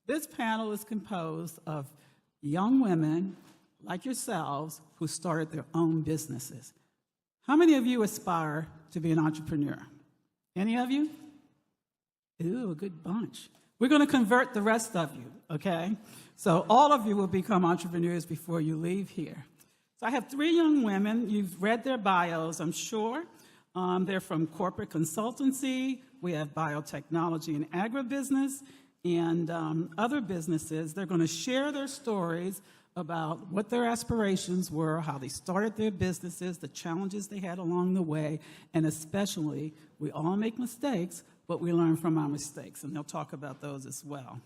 This panel is composed of young women like yourselves who started their own businesses. How many of you aspire to be an entrepreneur? Any of you? Ooh, a good bunch. We're going to convert the rest of you, okay? So all of you will become entrepreneurs before you leave here. So I have three young women. You've read their bios, I'm sure. They're from corporate consultancy. We have biotechnology and agribusiness and other businesses. They're going to share their stories about what their aspirations were, how they started their businesses, the challenges they had along the way, and especially, we all make mistakes, but we learn from our mistakes, and they'll talk about those as well.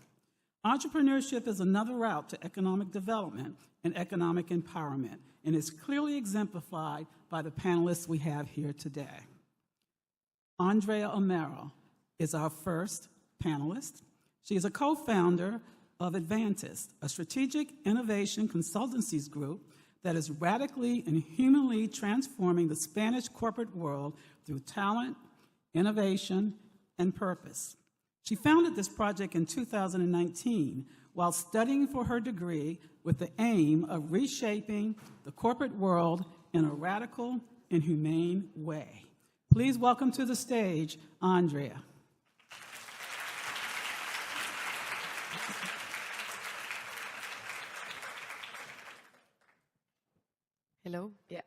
Entrepreneurship is another route to economic development and economic empowerment, and is clearly exemplified by the panelists we have here today. Andrea Amaro is our first panelist. She is a co-founder of Advantis, a strategic innovation consultancies group that is radically and humanly transforming the Spanish corporate world through talent, innovation, and purpose. She founded this project in 2019 while studying for her degree with the aim of reshaping the corporate world in a radical and humane way. Please welcome to the stage, Andrea. Hello. Yeah.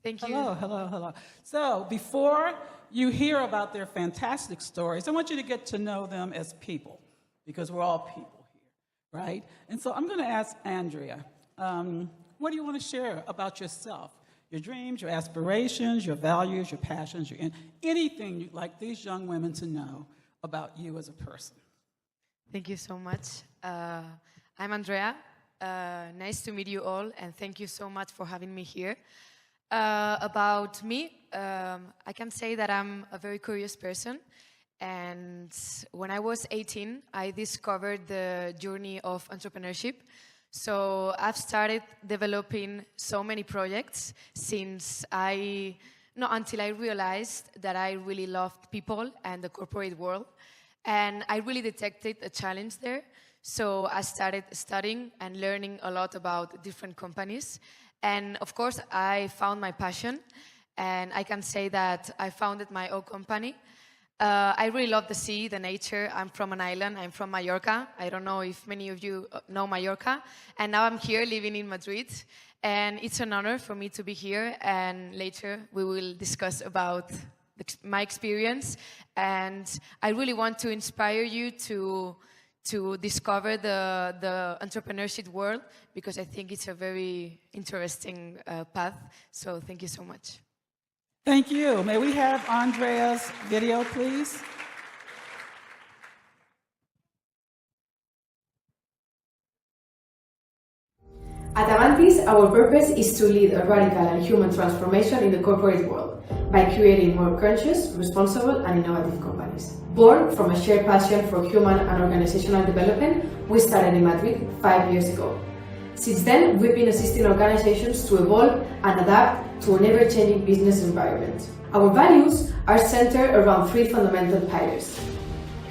Thank you. Hello. So before you hear about their fantastic stories, I want you to get to know them as people, because we're all people here, right? And so I'm going to ask Andrea, what do you want to share about yourself? Your dreams, your aspirations, your values, your passions, anything you'd like these young women to know about you as a person. Thank you so much. I'm Andrea. Nice to meet you all, and thank you so much for having me here. About me, I can say that I'm a very curious person, and when I was 18, I discovered the journey of entrepreneurship. So I've started developing so many projects until I realized that I really loved people and the corporate world, and I really detected a challenge there. So I started studying and learning a lot about different companies. And of course, I found my passion. And I can say that I founded my own company. I really love the sea, the nature. I'm from an island. I'm from Mallorca. I don't know if many of you know Mallorca. And now I'm here living in Madrid. And it's an honor for me to be here. And later we will discuss about my experience. And I really want to inspire you to discover the entrepreneurship world, because I think it's a very interesting path. So thank you so much. Thank you. May we have Andrea's video, please? At Advantis, our purpose is to lead a radical and human transformation in the corporate world by creating more conscious, responsible, and innovative companies. Born from a shared passion for human and organizational development, we started in Madrid 5 years ago. Since then, we've been assisting organizations to evolve and adapt to an ever-changing business environment. Our values are centered around three fundamental pillars.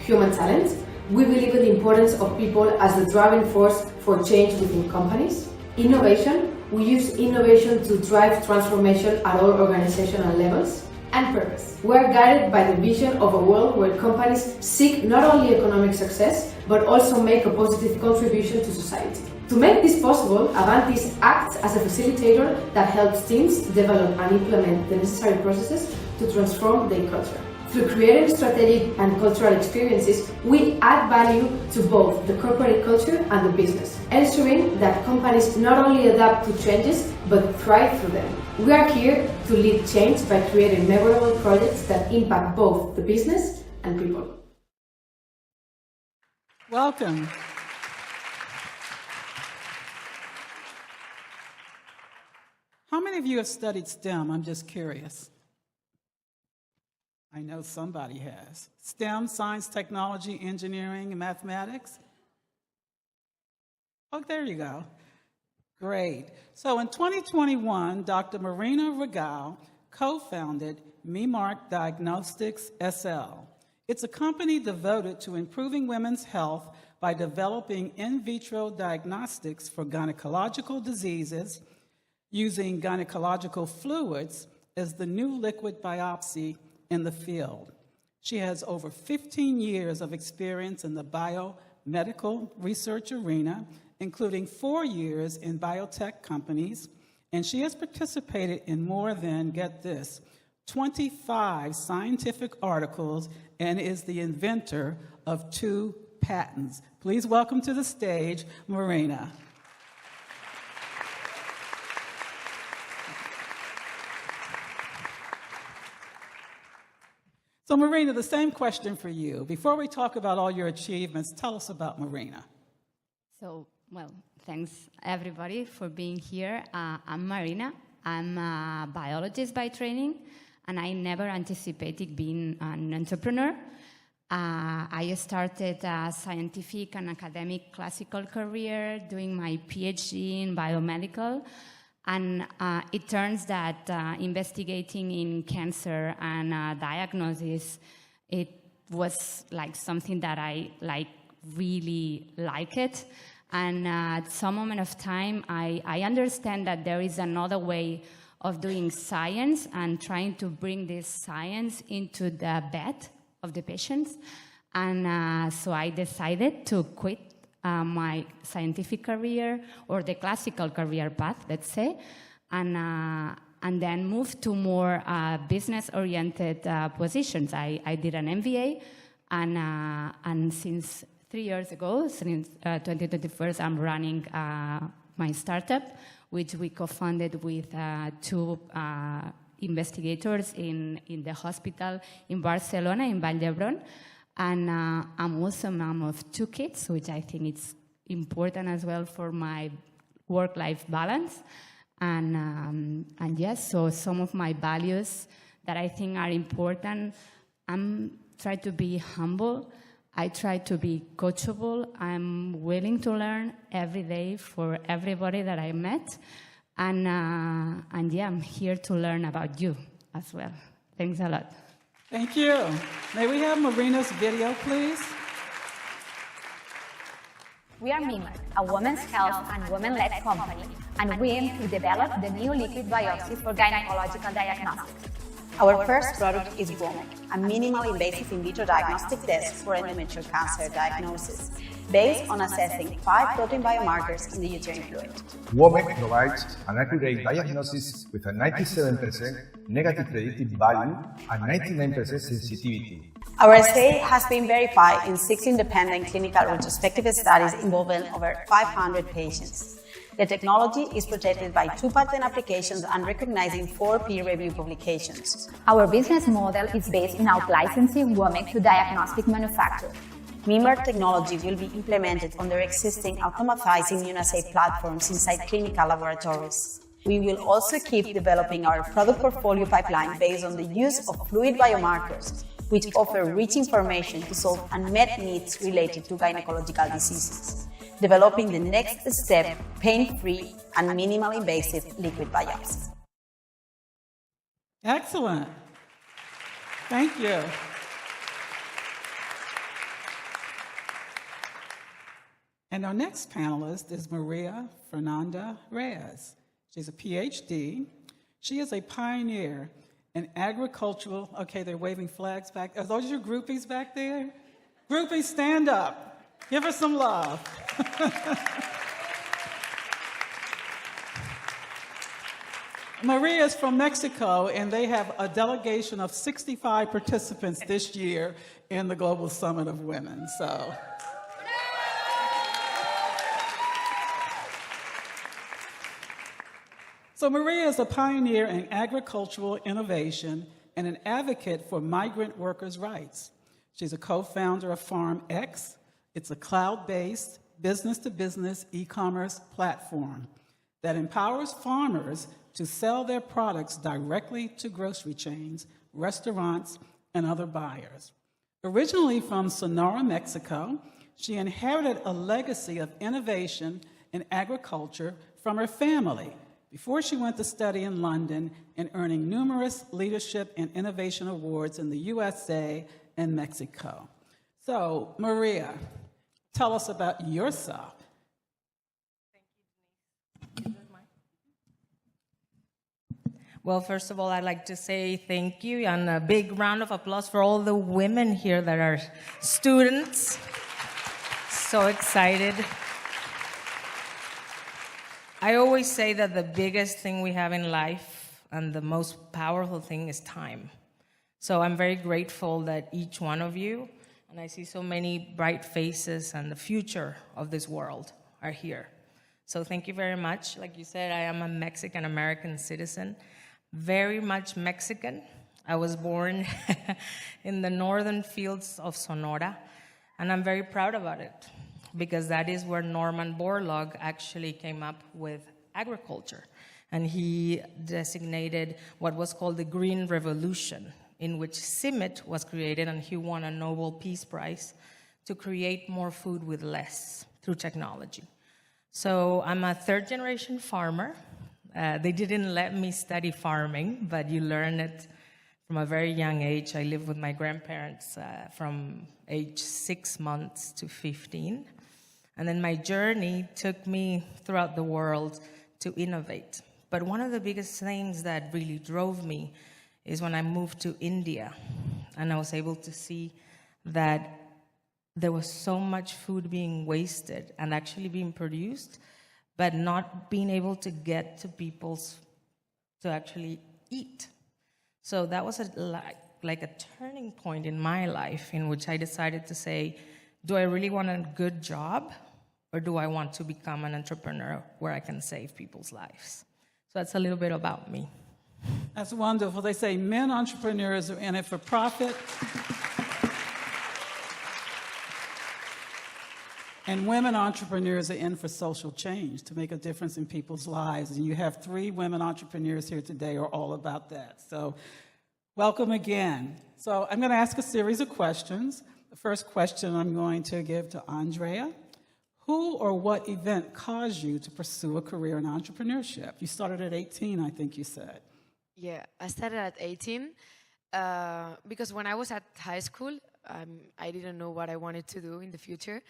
Human talent. We believe in the importance of people as the driving force for change within companies. Innovation. We use innovation to drive transformation at all organizational levels. And purpose. We are guided by the vision of a world where companies seek not only economic success, but also make a positive contribution to society. To make this possible, Advantis acts as a facilitator that helps teams develop and implement the necessary processes to transform their culture. Through creating strategic and cultural experiences, we add value to both the corporate culture and the business, ensuring that companies not only adapt to changes, but thrive through them. We are here to lead change by creating memorable projects that impact both the business and people. Welcome. How many of you have studied STEM? I'm just curious. I know somebody has. STEM, science, technology, engineering, and mathematics? Oh, there you go. Great. So in 2021, Dr. Marina Regal co-founded MeMark Diagnostics SL. It's a company devoted to improving women's health by developing in vitro diagnostics for gynecological diseases using gynecological fluids as the new liquid biopsy in the field. She has over 15 years of experience in the biomedical research arena, including 4 years in biotech companies, and she has participated in more than, get this, 25 scientific articles and is the inventor of 2 patents. Please welcome to the stage, Marina. So Marina, the same question for you. Before we talk about all your achievements, tell us about Marina. So, well, thanks everybody for being here. I'm Marina. I'm a biologist by training, and I never anticipated being an entrepreneur. I started a scientific and academic classical career doing my PhD in biomedical. And it turns that investigating in cancer and diagnosis, it was like something that I really like it. And at some moment of time, I understand that there is another way of doing science and trying to bring this science into the bed of the patients. And so I decided to quit my scientific career, or the classical career path, let's say, and then move to more business-oriented positions. I did an MBA, and since 3 years ago, since 2021, I'm running my startup, which we co-funded with 2 investigators in the hospital in Barcelona, in Vall d'Hebron. And I'm also a mom of 2 kids, which I think it's important as well for my work-life balance. And yes, so some of my values that I think are important, I'm trying to be humble. I try to be coachable. I'm willing to learn every day for everybody that I met. And yeah, I'm here to learn about you as well. Thanks a lot. Thank you. May we have Marina's video, please? We are Mimar, a women's health and women-led company, and we aim to develop the new liquid biopsy for gynecological diagnostics. Our first product is WOMEC, a minimally invasive in vitro diagnostic test for endometrial cancer diagnosis, based on assessing 5 protein biomarkers in the uterine fluid. WOMEC provides an accurate diagnosis with a 97% negative predictive value and 99% sensitivity. Our assay has been verified in 6 independent clinical retrospective studies involving over 500 patients. The technology is protected by 2 patent applications and recognizing 4 peer-reviewed publications. Our business model is based on out-licensing WOMEC to diagnostic manufacturers. Mimar technology will be implemented on their existing automatized immunoassay platforms inside clinical laboratories. We will also keep developing our product portfolio pipeline based on the use of fluid biomarkers, which offer rich information to solve unmet needs related to gynecological diseases, developing the next step, pain-free and minimally invasive liquid biopsy. Excellent. Thank you. And our next panelist is Maria Fernanda Reyes. She's a PhD. She is a pioneer in agricultural, okay, they're waving flags back. Are those your groupies back there? Groupies, stand up. Give her some love. Maria is from Mexico, and they have a delegation of 65 participants this year in the Global Summit of Women. So Maria is a pioneer in agricultural innovation and an advocate for migrant workers' rights. She's a co-founder of FarmX. It's a cloud-based, business-to-business e-commerce platform that empowers farmers to sell their products directly to grocery chains, restaurants, and other buyers. Originally from Sonora, Mexico, she inherited a legacy of innovation in agriculture from her family before she went to study in London and earning numerous leadership and innovation awards in the USA and Mexico. So, Maria, tell us about yourself. Well, first of all, I'd like to say thank you and a big round of applause for all the women here that are students. So excited. I always say that the biggest thing we have in life and the most powerful thing is time. So I'm very grateful that each one of you, and I see so many bright faces and the future of this world are here. So thank you very much. Like you said, I am a Mexican-American citizen, very much Mexican. I was born in the northern fields of Sonora, and I'm very proud about it because that is where Norman Borlaug actually came up with agriculture. And he designated what was called the Green Revolution, in which CIMMYT was created, and he won a Nobel Peace Prize to create more food with less through technology. So I'm a third-generation farmer. They didn't let me study farming, but you learn it from a very young age. I lived with my grandparents from age 6 months to 15. And then my journey took me throughout the world to innovate. But one of the biggest things that really drove me is when I moved to India, and I was able to see that there was so much food being wasted and actually being produced, but not being able to get to people's to actually eat. So that was like a turning point in my life in which I decided to say, do I really want a good job, or do I want to become an entrepreneur where I can save people's lives? So that's a little bit about me. That's wonderful. They say men entrepreneurs are in it for profit, and women entrepreneurs are in for social change, to make a difference in people's lives. And you have 3 women entrepreneurs here today who are all about that. So welcome again. So I'm going to ask a series of questions. The first question I'm going to give to Andrea. Who or what event caused you to pursue a career in entrepreneurship? You started at 18, I think you said. Yeah, I started at 18 because when I was at high school, I didn't know what I wanted to do in the future.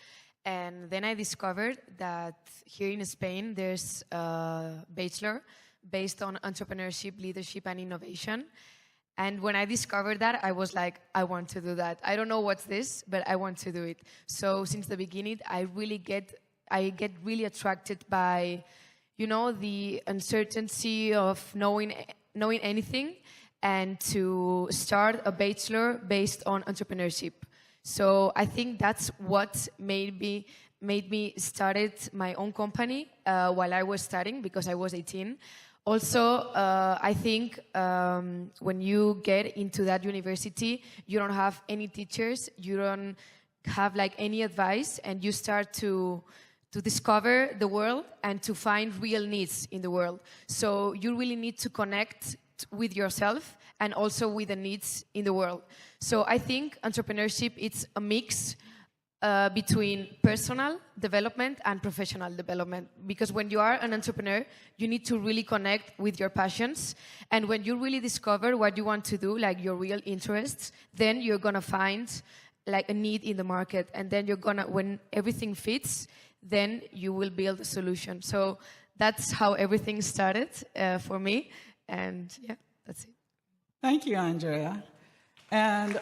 And then I discovered that here in Spain, there's a bachelor based on entrepreneurship, leadership, and innovation. And when I discovered that, I was like, I want to do that. I don't know what's this, but I want to do it. So since the beginning, I get really attracted by, the uncertainty of knowing anything, and to start a bachelor based on entrepreneurship. So I think that's what made me started my own company while I was studying, because I was 18. Also, I think when you get into that university, you don't have any teachers, you don't have any advice, and you start to discover the world and to find real needs in the world. So you really need to connect with yourself and also with the needs in the world. So I think entrepreneurship, it's a mix between personal development and professional development. Because when you are an entrepreneur, you need to really connect with your passions. And when you really discover what you want to do, like your real interests, then you're going to find a need in the market. And then when everything fits, then you will build a solution. So that's how everything started for me. And yeah, that's it. Thank you, Andrea. And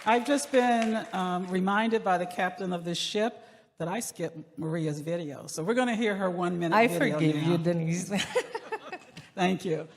I've just been reminded by the captain of this ship that I skipped Maria's video. So we're going to hear her 1 minute I video forgive now. you, Denise. Thank you.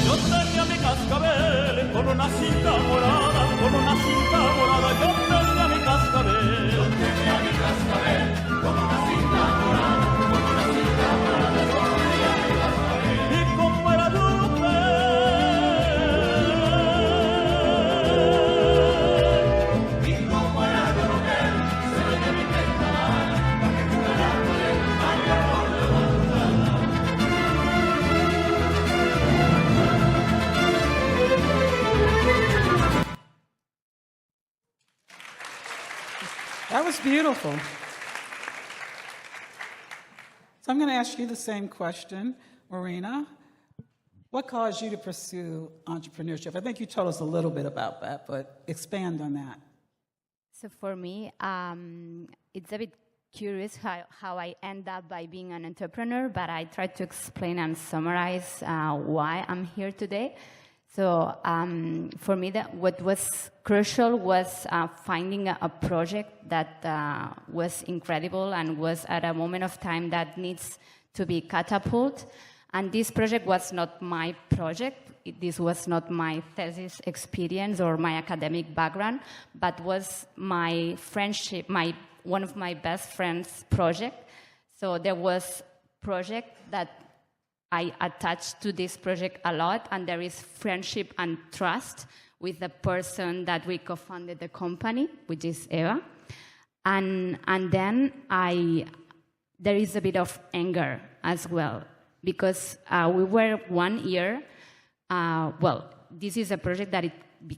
Yo tenía mi cascabel beautiful. So I'm going to ask you the same question, Marina. What caused you to pursue entrepreneurship? I think you told us a little bit about that, but expand on that. So for me, it's a bit curious how I end up by being an entrepreneur, but I try to explain and summarize why I'm here today. So for me, what was crucial was finding a project that was incredible and was at a moment of time that needs to be catapulted. And this project was not my project. This was not my thesis experience or my academic background, but was my friendship, one of my best friends' project. So there was project that I attached to this project a lot, and there is friendship and trust with the person that we co-founded the company, which is Eva. And then there is a bit of anger as well, because we were 1 year, this is a project that it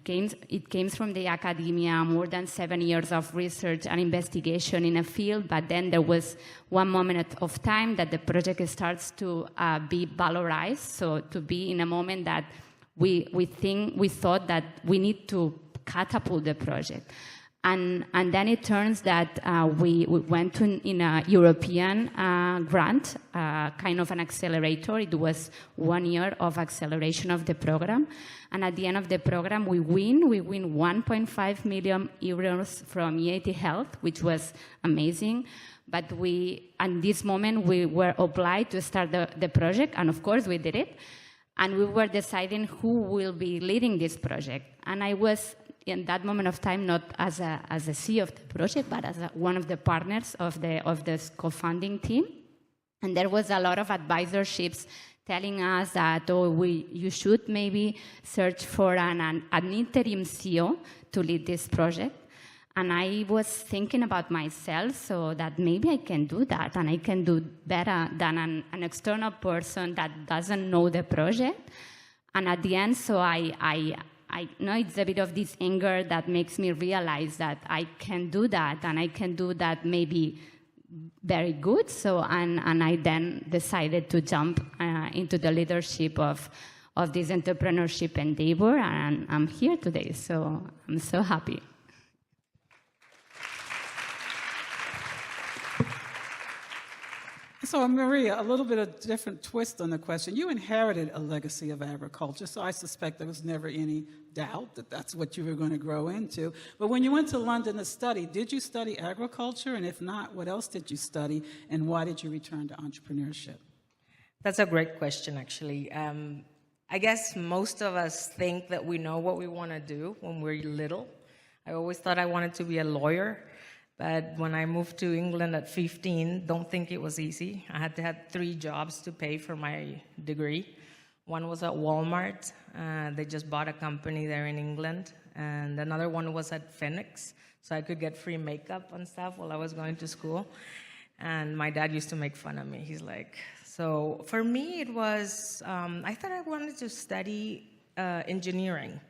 came from the academia, more than 7 years of research and investigation in a field, but then there was one moment of time that the project starts to be valorized, so to be in a moment that we thought that we need to catapult the project. And then it turns that we went in a European grant, kind of an accelerator. It was 1 year of acceleration of the program. And at the end of the program, we win 1.5 million euros from EIT Health, which was amazing. But at this moment, we were obliged to start the project, and of course, we did it. And we were deciding who will be leading this project. And I was, in that moment of time, not as a CEO of the project, but as one of the partners of this co-founding team. And there was a lot of advisorships telling us that, you should maybe search for an interim CEO to lead this project. And I was thinking about myself, so that maybe I can do that, and I can do better than an external person that doesn't know the project. And at the end, so I know it's a bit of this anger that makes me realize that I can do that, and I can do that maybe very good. So, and I then decided to jump into the leadership of this entrepreneurship endeavor, and I'm here today, so I'm so happy. So, Maria, a little bit of different twist on the question. You inherited a legacy of agriculture, so I suspect there was never any doubt that that's what you were going to grow into. But when you went to London to study, did you study agriculture? And if not, what else did you study? And why did you return to entrepreneurship? That's a great question, actually. I guess most of us think that we know what we want to do when we're little. I always thought I wanted to be a lawyer. But when I moved to England at 15, don't think it was easy. I had to have 3 jobs to pay for my degree. One was at Walmart. They just bought a company there in England. And another one was at Phoenix, so I could get free makeup and stuff while I was going to school. And my dad used to make fun of me. He's like, so for me, it was, I thought I wanted to study engineering,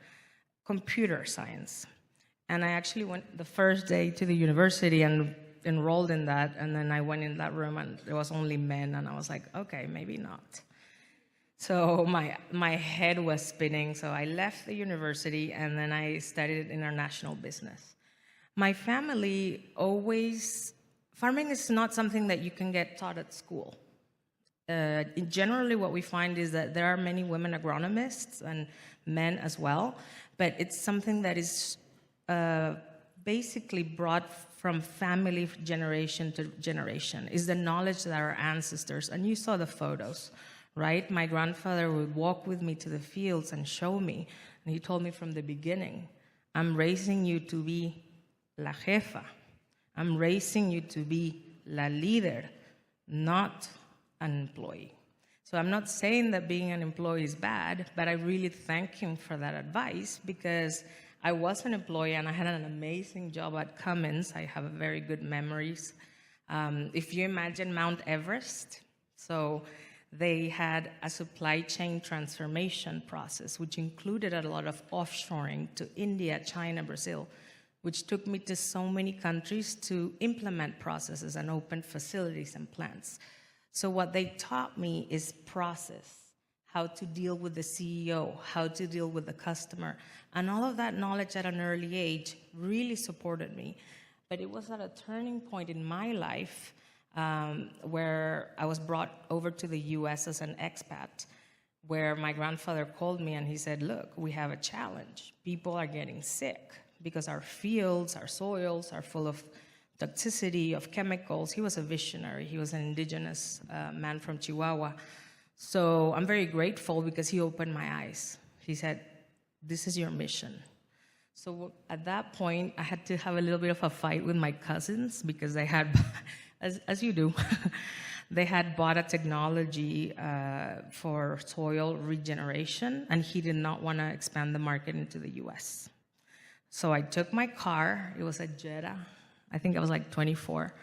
computer science. And I actually went the first day to the university and enrolled in that, and then I went in that room and there was only men, and I was like, okay, maybe not. So my head was spinning, so I left the university and then I studied international business. My family farming is not something that you can get taught at school. Generally what we find is that there are many women agronomists and men as well, but it's something that is basically brought from family generation to generation, is the knowledge that our ancestors, and you saw the photos, right? My grandfather would walk with me to the fields and show me, and he told me from the beginning, I'm raising you to be la jefa. I'm raising you to be la líder, not an employee. So I'm not saying that being an employee is bad, but I really thank him for that advice, because I was an employee and I had an amazing job at Cummins. I have very good memories. If you imagine Mount Everest, so they had a supply chain transformation process, which included a lot of offshoring to India, China, Brazil. which took me to so many countries to implement processes and open facilities and plants. So what they taught me is process, how to deal with the CEO, how to deal with the customer. And all of that knowledge at an early age really supported me. But it was at a turning point in my life where I was brought over to the US as an expat, where my grandfather called me and he said, look, we have a challenge. People are getting sick because our fields, our soils are full of toxicity, of chemicals. He was a visionary. He was an indigenous man from Chihuahua. So I'm very grateful because he opened my eyes. He said, this is your mission. So at that point, I had to have a little bit of a fight with my cousins because they had, as you do, they had bought a technology for soil regeneration, and he did not want to expand the market into the US. So I took my car, it was a Jetta, I think I was like 24,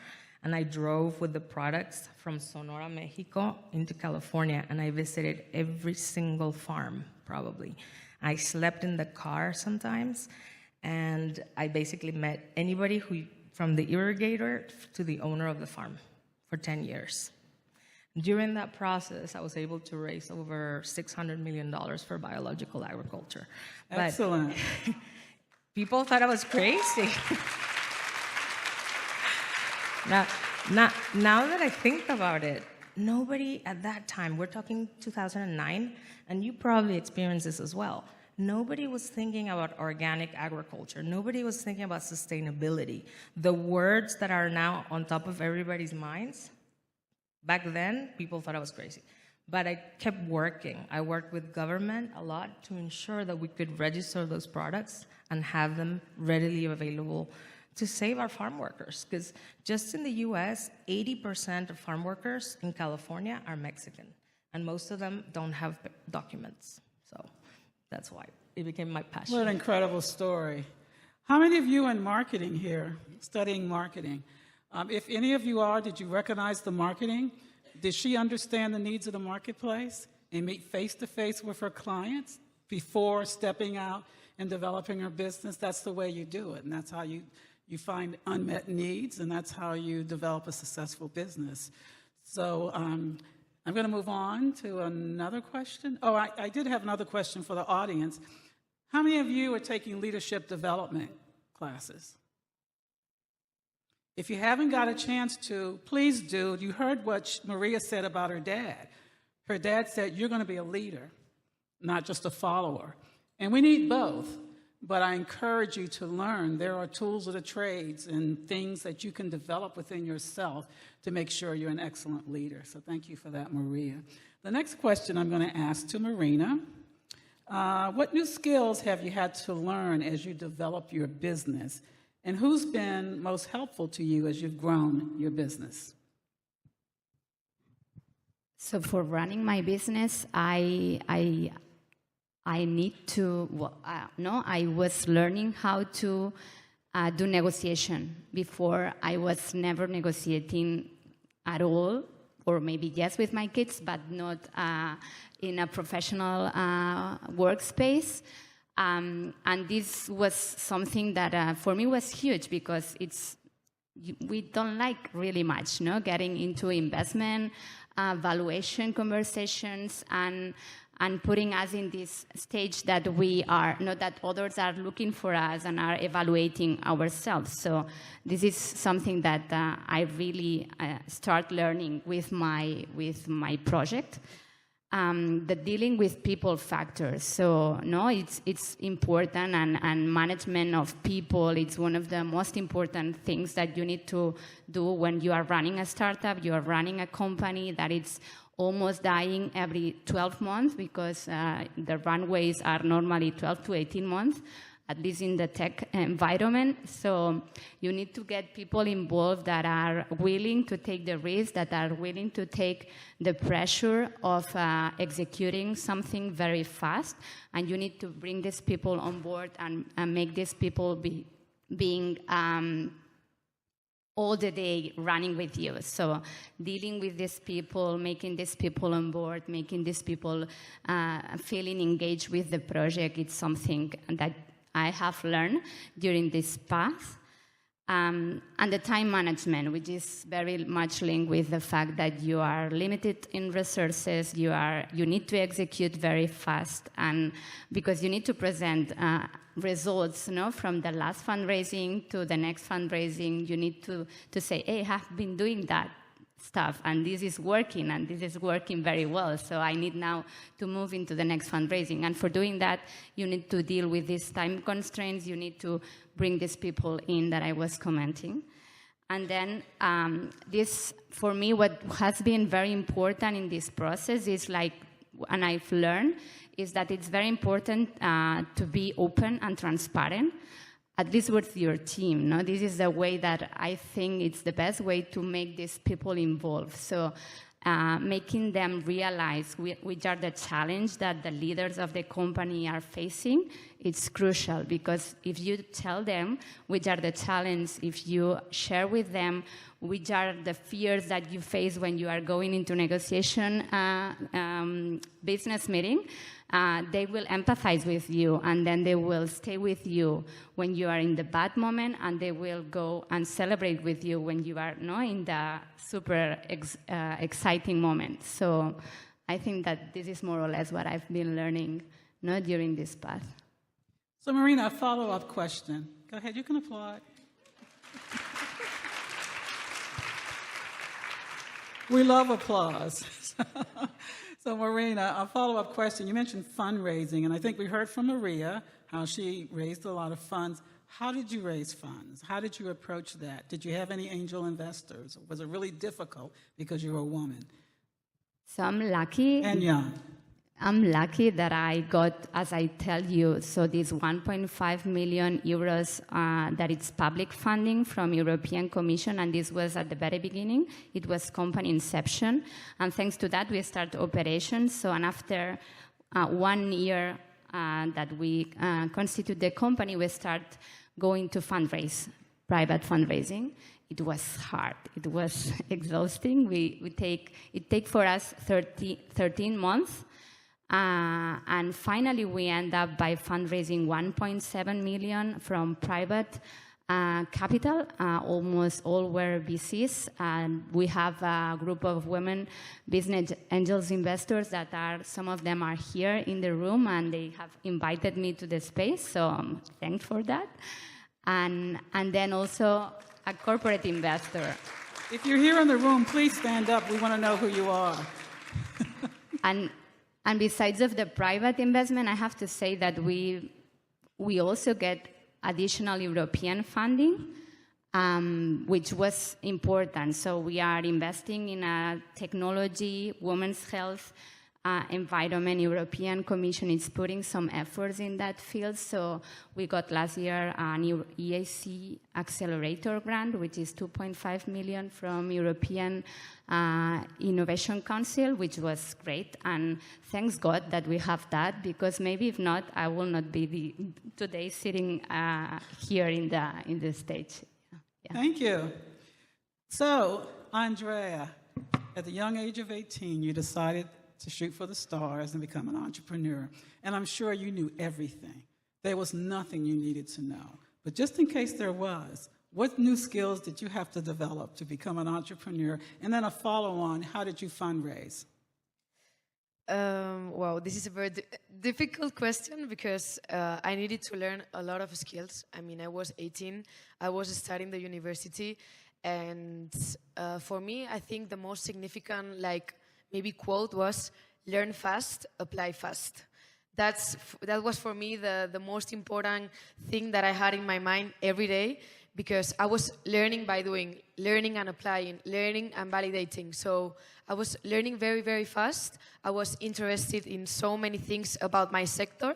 and I drove with the products from Sonora, Mexico into California, and I visited every single farm, probably. I slept in the car sometimes, and I basically met anybody who, from the irrigator to the owner of the farm, for 10 years. During that process, I was able to raise over $600 million for biological agriculture. Excellent. But people thought I was crazy. Now that I think about it, nobody at that time, we're talking 2009, and you probably experienced this as well. Nobody was thinking about organic agriculture. Nobody was thinking about sustainability. The words that are now on top of everybody's minds, back then, people thought I was crazy. But I kept working. I worked with government a lot to ensure that we could register those products and have them readily available to save our farm workers. Because just in the US, 80% of farm workers in California are Mexican, and most of them don't have documents. So that's why it became my passion. What an incredible story. How many of you in marketing here, studying marketing? If any of you are, did you recognize the marketing? Did she understand the needs of the marketplace and meet face-to-face with her clients before stepping out and developing her business? That's the way you do it, and that's how you find unmet needs, and that's how you develop a successful business. So I'm going to move on to another question. Oh, I did have another question for the audience. How many of you are taking leadership development classes? If you haven't got a chance to, please do. You heard what Maria said about her dad. Her dad said, you're going to be a leader, not just a follower. And we need both. But I encourage you to learn. There are tools of the trades and things that you can develop within yourself to make sure you're an excellent leader. So thank you for that, Maria. The next question I'm going to ask to Marina. What new skills have you had to learn as you develop your business? And who's been most helpful to you as you've grown your business? So for running my business, I need to, I was learning how to do negotiation. Before, I was never negotiating at all, or maybe yes with my kids, but not in a professional workspace. And this was something that for me was huge because we don't like really much, getting into investment, valuation conversations, and putting us in this stage that we are, not that others are looking for us and are evaluating ourselves. So this is something that I really start learning with my project. The dealing with people factors. So it's important, and management of people, it's one of the most important things that you need to do when you are running a startup, you are running a company that it's almost dying every 12 months because the runways are normally 12 to 18 months, at least in the tech environment. So you need to get people involved that are willing to take the risk, that are willing to take the pressure of executing something very fast. And you need to bring these people on board and make these people being all the day running with you. So dealing with these people, making these people on board, making these people feeling engaged with the project, it's something that I have learned during this path. And the time management, which is very much linked with the fact that you are limited in resources, you need to execute very fast, and because you need to present results, from the last fundraising to the next fundraising, you need to say, hey, I have been doing that stuff, and this is working, and this is working very well, so I need now to move into the next fundraising. And for doing that, you need to deal with these time constraints, you need to bring these people in that I was commenting. And then this, for me, what has been very important in this process is and I've learned, is that it's very important to be open and transparent, at least with your team. No? This is the way that I think it's the best way to make these people involved. So making them realize which are the challenges that the leaders of the company are facing, it's crucial, because if you tell them which are the challenges, if you share with them which are the fears that you face when you are going into negotiation business meeting, they will empathize with you, and then they will stay with you when you are in the bad moment, and they will go and celebrate with you when you are in the super exciting moment. So I think that this is more or less what I've been learning during this path. So Marina, a follow-up question. Go ahead, you can applaud. We love applause. So Marina, a follow-up question. You mentioned fundraising, and I think we heard from Maria how she raised a lot of funds. How did you raise funds? How did you approach that? Did you have any angel investors? Was it really difficult because you're a woman? So I'm lucky. And young. I'm lucky that I got, as I tell you, so this 1.5 million euros that it's public funding from European Commission, and this was at the very beginning. It was company inception, and thanks to that we start operations. So, and after 1 year that we constitute the company, we start going to fundraise, private fundraising. It was hard. It was exhausting. It take for us 13 months. And finally, we end up by fundraising 1.7 million from private capital. Almost all were VCs. And we have a group of women business angels investors that some of them are here in the room, and they have invited me to the space. So I'm thankful for that. And then also a corporate investor. If you're here in the room, please stand up. We want to know who you are. And besides of the private investment, I have to say that we also get additional European funding, which was important. So we are investing in a technology, women's health, environment. European Commission is putting some efforts in that field. So we got last year a new EAC accelerator grant, which is 2.5 million from European Innovation Council, which was great. And thanks God that we have that, because maybe if not, I will not be today sitting here in the stage. Yeah. Thank you. So, Andrea, at the young age of 18, you decided to shoot for the stars and become an entrepreneur. And I'm sure you knew everything. There was nothing you needed to know. But just in case there was, what new skills did you have to develop to become an entrepreneur? And then a follow-on, how did you fundraise? Well, this is a very difficult question, because I needed to learn a lot of skills. I mean, I was 18, I was studying the university, and for me, I think the most significant, maybe quote was, learn fast, apply fast. That was for me the most important thing that I had in my mind every day, because I was learning by doing, learning and applying, learning and validating. So I was learning very, very fast. I was interested in so many things about my sector.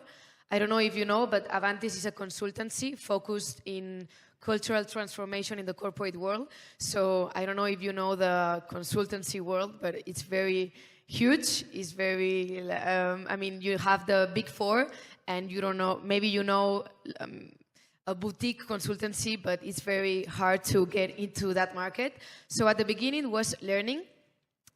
I don't know if you know, but Avantis is a consultancy focused in cultural transformation in the corporate world. So I don't know if you know the consultancy world, but it's very huge. It's very, you have the big four, and you don't know, maybe you know a boutique consultancy, but it's very hard to get into that market. So at the beginning was learning.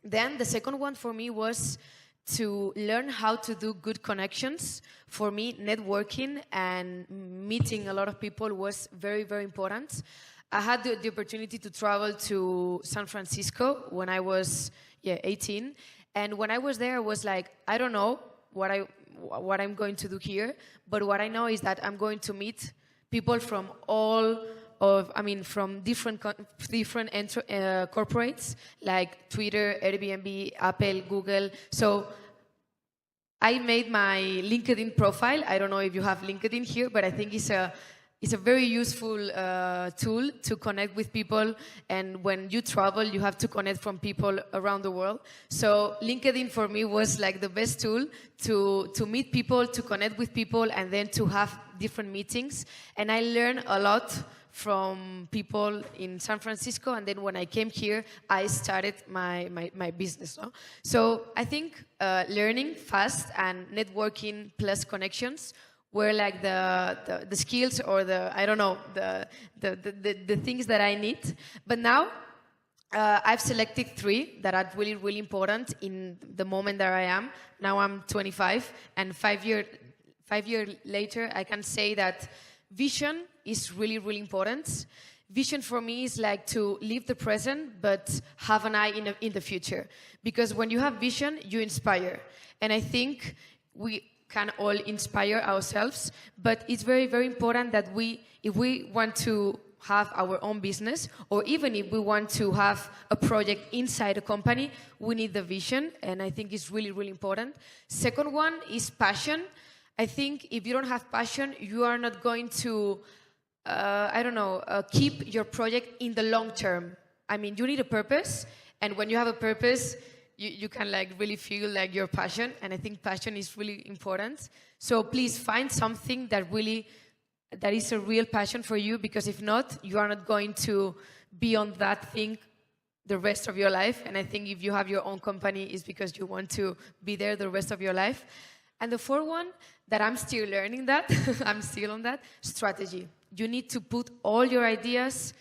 Then the second one for me was to learn how to do good connections. For me, networking and meeting a lot of people was very, very important. I had the opportunity to travel to San Francisco when I was 18. And when I was there, I was like, I don't know what I'm going to do here, but what I know is that I'm going to meet people from from different corporates like Twitter, Airbnb, Apple, Google. So I made my LinkedIn profile. I don't know if you have LinkedIn here, but I think it's a very useful tool to connect with people. And when you travel, you have to connect from people around the world. So LinkedIn for me was like the best tool to meet people, to connect with people, and then to have different meetings. And I learned a lot from people in San Francisco. And then when I came here, I started my business. No? So I think learning fast and networking plus connections were like the skills or the things that I need. But now I've selected 3 that are really, really important in the moment that I am. Now I'm 25, and 5 years later, I can say that vision is really, really important. Vision for me is like to live the present, but have an eye in the future. Because when you have vision, you inspire. And I think we can all inspire ourselves, but it's very, very important that if we want to have our own business, or even if we want to have a project inside a company, we need the vision, and I think it's really, really important. Second one is passion. I think if you don't have passion, you are not going to, keep your project in the long term. I mean, you need a purpose, and when you have a purpose, you can like really feel like your passion, and I think passion is really important. So please find something that is a real passion for you, because if not, you are not going to be on that thing the rest of your life. And I think if you have your own company, it's because you want to be there the rest of your life. And the fourth one, that I'm still learning that, I'm still on that, strategy. You need to put all your ideas,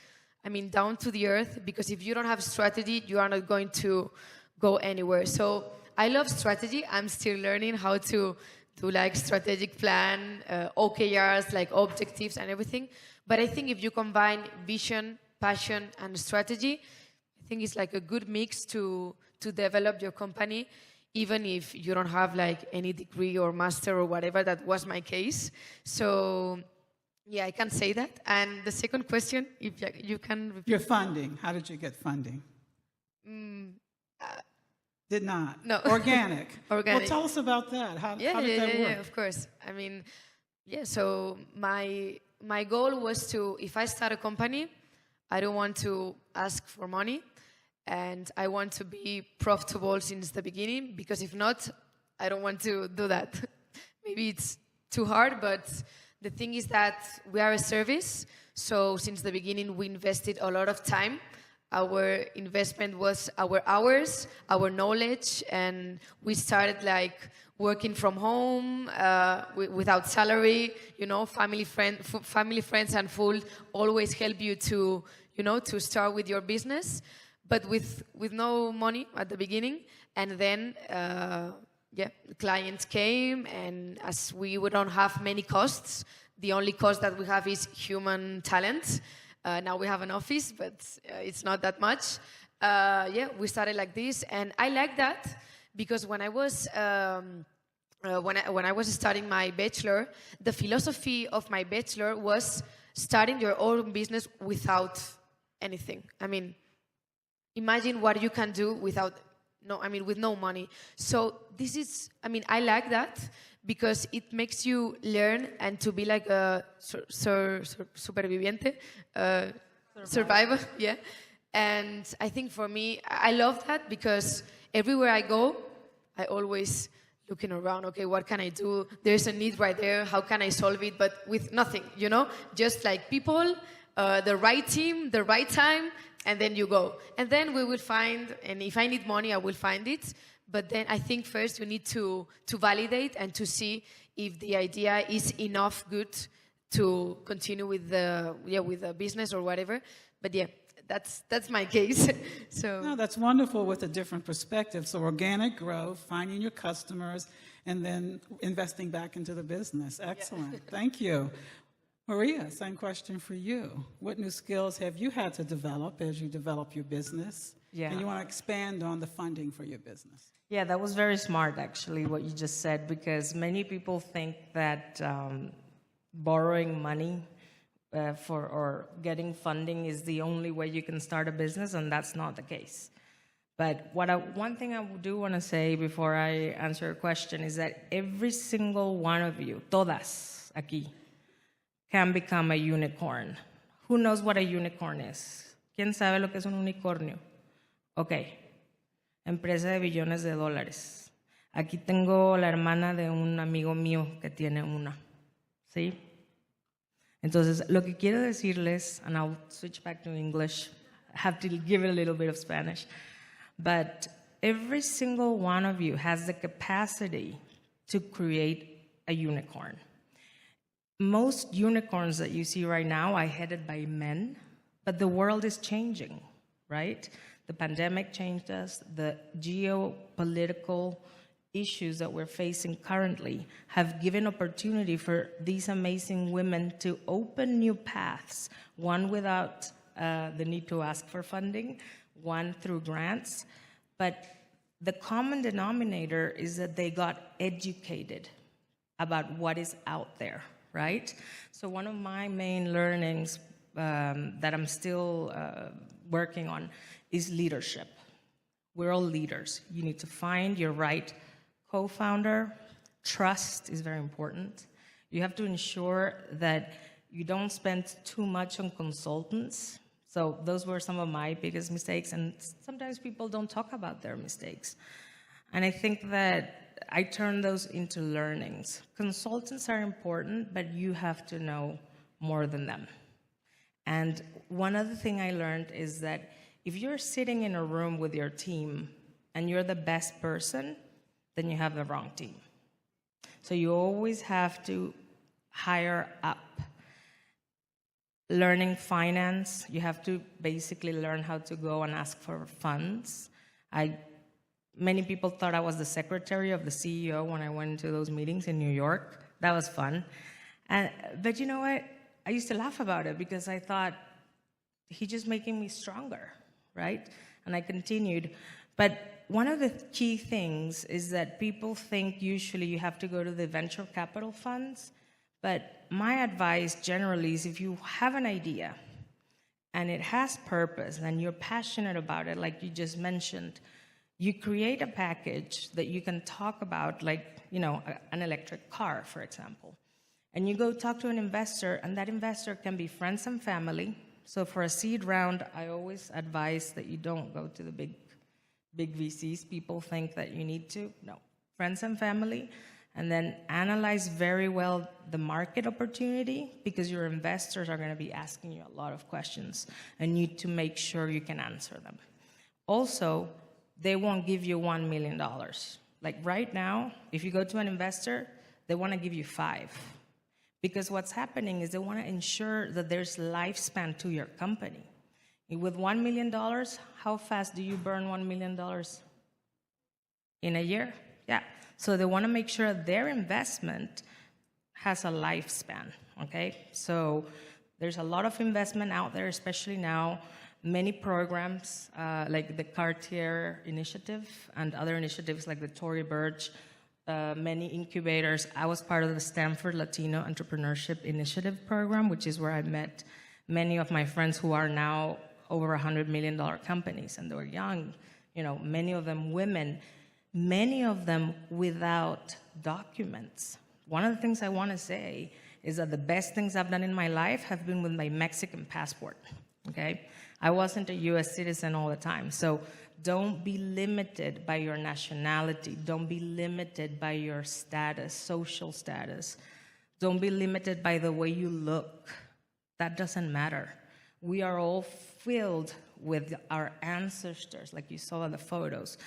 down to the earth, because if you don't have strategy, you are not going to go anywhere. So I love strategy. I'm still learning how to do like strategic plan, OKRs, like objectives and everything. But I think if you combine vision, passion, and strategy, I think it's like a good mix to develop your company, even if you don't have like any degree or master or whatever. That was my case. So yeah, I can say that. And the second question, if you can repeat. Your funding. How did you get funding? Did not. No. Organic. Organic. Well, tell us about that. How did that work? Yeah, of course. So my goal was to, if I start a company, I don't want to ask for money, and I want to be profitable since the beginning, because if not, I don't want to do that. Maybe it's too hard, but the thing is that we are a service, so since the beginning we invested a lot of time. Our investment was our hours, our knowledge, and we started like working from home without salary. Family, friends, and food always help you to start with your business, but with no money at the beginning. And then clients came, and as we don't have many costs, the only cost that we have is human talent. Now we have an office, but it's not that much. We started like this, and I like that because when I was when I was studying my bachelor, the philosophy of my bachelor was starting your own business without anything. Imagine what you can do with no money. So this is, I like that, because it makes you learn and to be like a superviviente, survivor, yeah. And I think for me, I love that, because everywhere I go, I always looking around, okay, what can I do? There's a need right there, how can I solve it? But with nothing, just like people, the right team, the right time, and then you go. And then we will find, and if I need money, I will find it. But then I think first you need to validate and to see if the idea is enough good to continue with the business or whatever. But that's my case. So No, that's wonderful with a different perspective. So organic growth, finding your customers, and then investing back into the business. Excellent. Thank you. Maria, same question for you. What new skills have you had to develop as you develop your business? Yeah. And you want to expand on the funding for your business? Yeah, that was very smart, actually, what you just said, because many people think that borrowing money or getting funding is the only way you can start a business, and that's not the case. But one thing I do want to say before I answer your question is that every single one of you, todas aquí, can become a unicorn. Who knows what a unicorn is? ¿Quién sabe lo que es un unicornio? Okay. Empresa de billones de dólares. Aquí tengo la hermana de un amigo mío que tiene una. ¿Sí? Entonces, lo que quiero decirles, and I'll switch back to English, I have to give it a little bit of Spanish, but every single one of you has the capacity to create a unicorn. Most unicorns that you see right now are headed by men, but the world is changing, right? The pandemic changed us. The geopolitical issues that we're facing currently have given opportunity for these amazing women to open new paths, one without the need to ask for funding, one through grants. But the common denominator is that they got educated about what is out there, right? So one of my main learnings that I'm still working on is leadership. We're all leaders. You need to find your right co-founder. Trust is very important. You have to ensure that you don't spend too much on consultants. So those were some of my biggest mistakes, and sometimes people don't talk about their mistakes. And I think that I turn those into learnings. Consultants are important, but you have to know more than them. And one other thing I learned is that if you're sitting in a room with your team and you're the best person, then you have the wrong team. So you always have to hire up. Learning finance, you have to basically learn how to go and ask for funds. Many people thought I was the secretary of the CEO when I went to those meetings in New York. That was fun. But you know what? I used to laugh about it because I thought, he's just making me stronger, right? And I continued. But one of the key things is that people think usually you have to go to the venture capital funds. But my advice generally is if you have an idea and it has purpose and you're passionate about it, like you just mentioned, you create a package that you can talk about, like, you know, an electric car, for example. And you go talk to an investor, and that investor can be friends and family. So for a seed round, I always advise that you don't go to the big VCs. People think that you need to. No, friends and family. And then analyze very well the market opportunity, because your investors are going to be asking you a lot of questions, and you need to make sure you can answer them. Also, they won't give you $1 million. Like right now, if you go to an investor, they want to give you 5. Because what's happening is they want to ensure that there's lifespan to your company. With $1 million, how fast do you burn $1 million? In a year? Yeah. So they want to make sure their investment has a lifespan, okay? So there's a lot of investment out there, especially now. Many programs, like the Cartier Initiative and other initiatives like the Tory Burch, many incubators. I was part of the Stanford Latino Entrepreneurship Initiative program, which is where I met many of my friends who are now over $100 million companies, and they were young, you know, many of them women, many of them without documents. One of the things I want to say is that the best things I've done in my life have been with my Mexican passport, okay? I wasn't a US citizen all the time, so don't be limited by your nationality. Don't be limited by your status, social status. Don't be limited by the way you look. That doesn't matter. We are all filled with our ancestors, like you saw in the photos.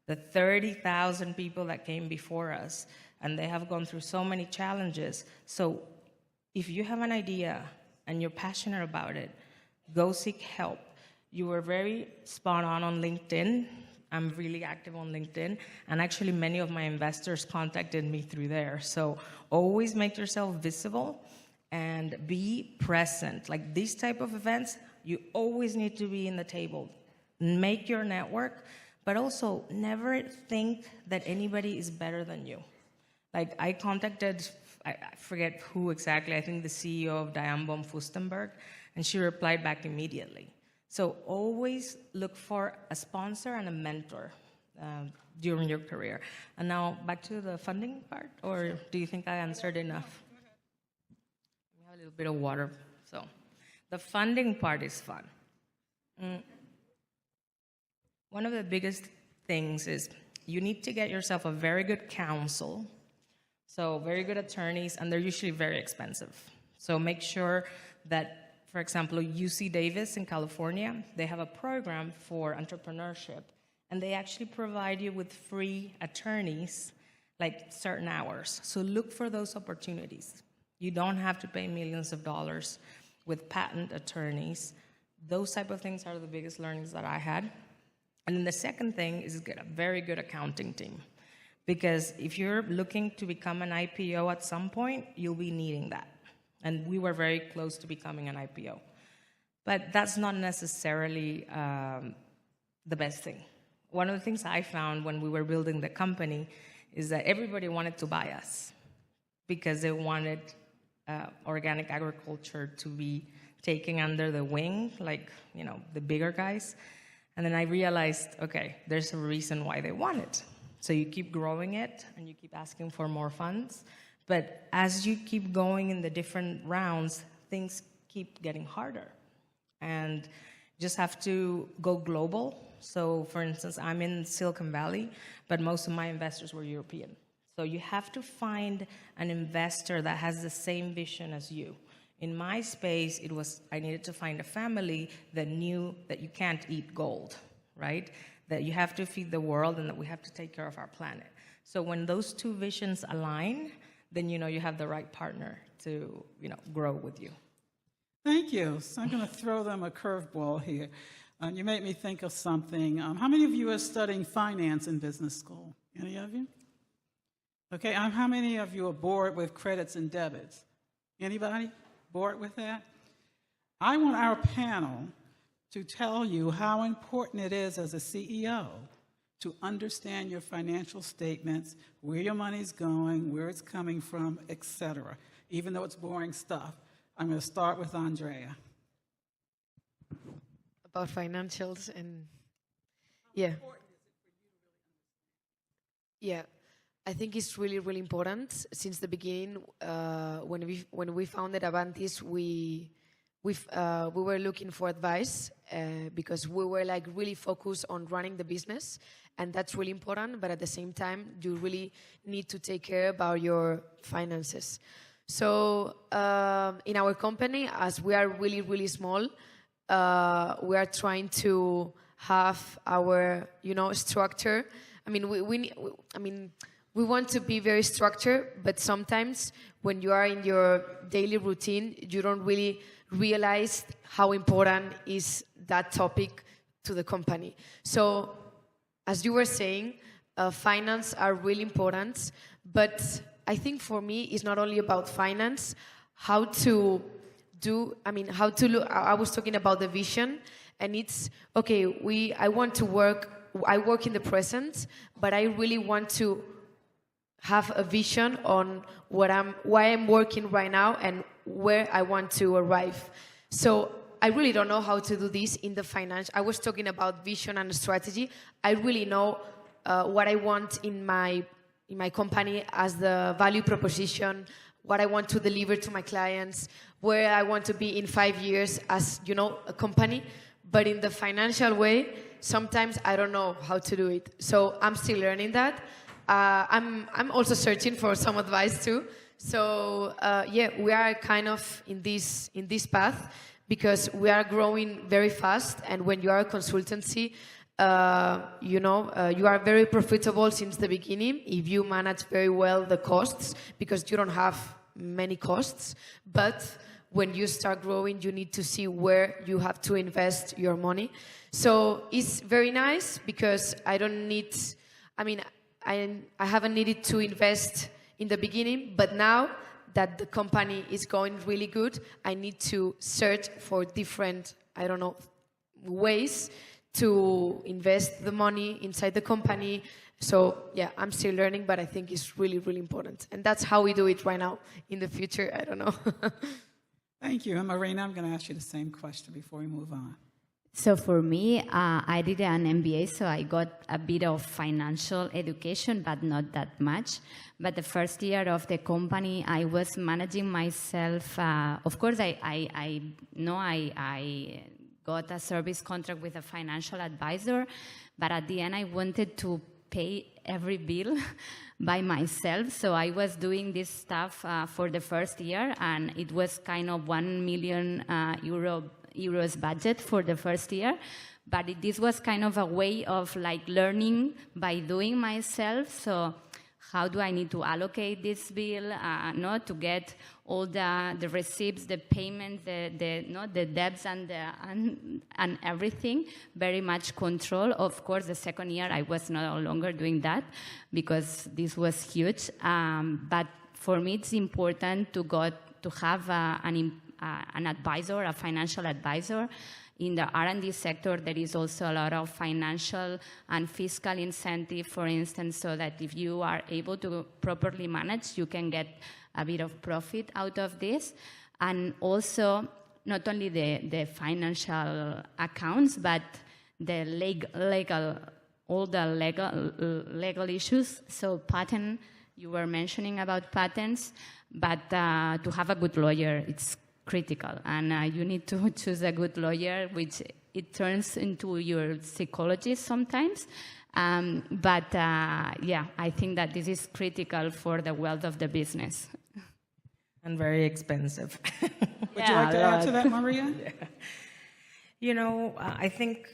The 30,000 people that came before us, and they have gone through so many challenges. So if you have an idea and you're passionate about it, go seek help. You were very spot on LinkedIn. I'm really active on LinkedIn, and actually many of my investors contacted me through there. So always make yourself visible and be present. Like these type of events, you always need to be in the table. Make your network, but also never think that anybody is better than you. Like I contacted, I forget who exactly, I think the CEO of Diane Baum Fustenberg, and she replied back immediately. So always look for a sponsor and a mentor during your career. And now back to the funding part, or do you think I answered enough? We have a little bit of water. So the funding part is fun. One of the biggest things is you need to get yourself a very good counsel. So very good attorneys, and they're usually very expensive. So make sure that, for example, UC Davis in California, they have a program for entrepreneurship, and they actually provide you with free attorneys, like certain hours. So look for those opportunities. You don't have to pay millions of dollars with patent attorneys. Those type of things are the biggest learnings that I had. And then the second thing is get a very good accounting team. Because if you're looking to become an IPO at some point, you'll be needing that. And we were very close to becoming an IPO. But that's not necessarily the best thing. One of the things I found when we were building the company is that everybody wanted to buy us because they wanted organic agriculture to be taken under the wing, like, you know, the bigger guys. And then I realized, okay, there's a reason why they want it. So you keep growing it, and you keep asking for more funds. But as you keep going in the different rounds, things keep getting harder. And just have to go global. So, for instance, I'm in Silicon Valley, but most of my investors were European. So you have to find an investor that has the same vision as you. In my space, it was I needed to find a family that knew that you can't eat gold, right? That you have to feed the world and that we have to take care of our planet. So when those two visions align, then you know you have the right partner to, you know, grow with you. Thank you. So I'm going to throw them a curveball here. You made me think of something. How many of you are studying finance in business school? Any of you? Okay, how many of you are bored with credits and debits? Anybody bored with that? I want our panel to tell you how important it is as a CEO to understand your financial statements, where your money's going, where it's coming from, etc. Even though it's boring stuff. I'm going to start with Andrea. About financials and yeah. Yeah, I think it's really, really important. Since the beginning, when we founded Avantis, we were looking for advice because we were like really focused on running the business, and that's really important. But at the same time, you really need to take care about your finances. So in our company, as we are really, really small, we are trying to have our, you know, structure. I mean, we want to be very structured, but sometimes when you are in your daily routine, you don't really realize how important is that topic to the company. So, as you were saying, finance are really important, but I think for me, it's not only about finance, how to look, I was talking about the vision, and it's, okay, I work in the present, but I really want to have a vision on why I'm working right now and where I want to arrive. So I really don't know how to do this in the finance. I was talking about vision and strategy. I really know what I want in my company as the value proposition, what I want to deliver to my clients, where I want to be in 5 years as, you know, a company. But in the financial way, sometimes I don't know how to do it. So I'm still learning that. I'm also searching for some advice too. So yeah, we are kind of in this path because we are growing very fast. And when you are a consultancy, you are very profitable since the beginning if you manage very well the costs, because you don't have many costs. But when you start growing, you need to see where you have to invest your money. So it's very nice because I haven't needed to invest in the beginning, but now that the company is going really good, I need to search for different, ways to invest the money inside the company. So yeah, I'm still learning, but I think it's really, really important. And that's how we do it right now. In the future, I don't know. Thank you. And Marina, I'm going to ask you the same question before we move on. So for me, I did an MBA, so I got a bit of financial education, but not that much. But the first year of the company, I was managing myself. Of course, I got a service contract with a financial advisor, but at the end, I wanted to pay every bill by myself. So I was doing this stuff for the first year, and it was kind of 1 million euros budget for the first year. But this was kind of a way of like learning by doing myself. So how do I need to allocate this bill, to get all the receipts, the payments, the debts and everything, very much control. Of course, the second year I was no longer doing that because this was huge. But for me, it's important to have an advisor, a financial advisor. In the R&D sector, there is also a lot of financial and fiscal incentive, for instance, so that if you are able to properly manage, you can get a bit of profit out of this. And also, not only the financial accounts, but the legal issues. So patent, you were mentioning about patents, but to have a good lawyer, it's critical, and you need to choose a good lawyer, which it turns into your psychologist sometimes. But I think that this is critical for the wealth of the business. And very expensive. Would you like to add to that, Maria? Yeah. I think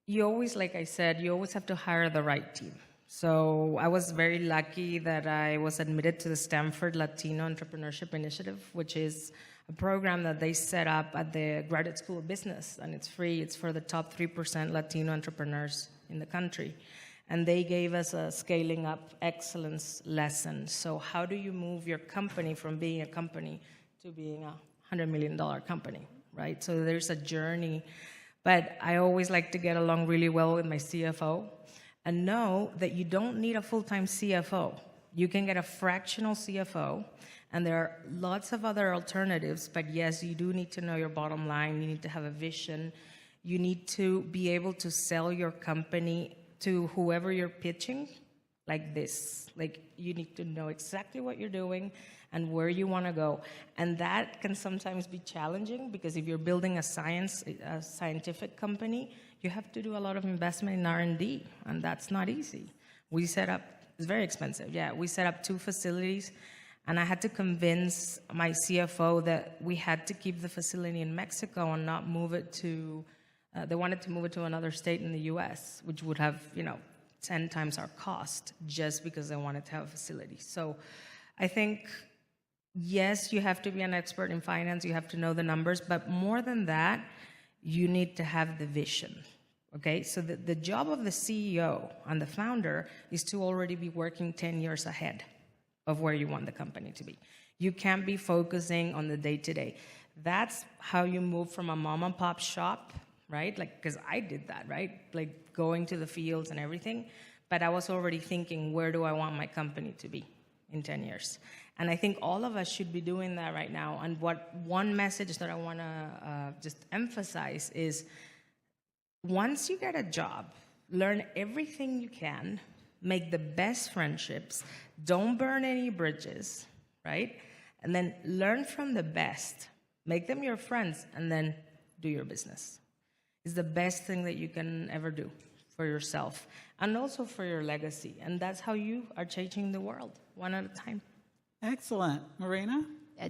you always, like I said, you always have to hire the right team. So I was very lucky that I was admitted to the Stanford Latino Entrepreneurship Initiative, which is a program that they set up at the Graduate School of Business, and it's free. It's for the top 3% Latino entrepreneurs in the country. And they gave us a scaling up excellence lesson. So how do you move your company from being a company to being a $100 million company, right? So there's a journey. But I always like to get along really well with my CFO and know that you don't need a full-time CFO. You can get a fractional CFO, and there are lots of other alternatives, but yes, you do need to know your bottom line. You need to have a vision. You need to be able to sell your company to whoever you're pitching like this. Like, you need to know exactly what you're doing and where you want to go. And that can sometimes be challenging because if you're building a scientific company, you have to do a lot of investment in R&D, and that's not easy. We set up, it's very expensive, yeah. We set up 2 facilities, and I had to convince my CFO that we had to keep the facility in Mexico and not move it to, they wanted to move it to another state in the US, which would have, 10 times our cost just because they wanted to have a facility. So I think, yes, you have to be an expert in finance, you have to know the numbers, but more than that, you need to have the vision, okay? So the job of the CEO and the founder is to already be working 10 years ahead of where you want the company to be. You can't be focusing on the day-to-day. That's how you move from a mom-and-pop shop, right? Like, because I did that, right? Like, going to the fields and everything, but I was already thinking, where do I want my company to be in 10 years? And I think all of us should be doing that right now. And one message that I want to just emphasize is, once you get a job, learn everything you can, make the best friendships, don't burn any bridges, right? And then learn from the best, make them your friends, and then do your business. It's the best thing that you can ever do for yourself and also for your legacy. And that's how you are changing the world, one at a time. Excellent. Marina?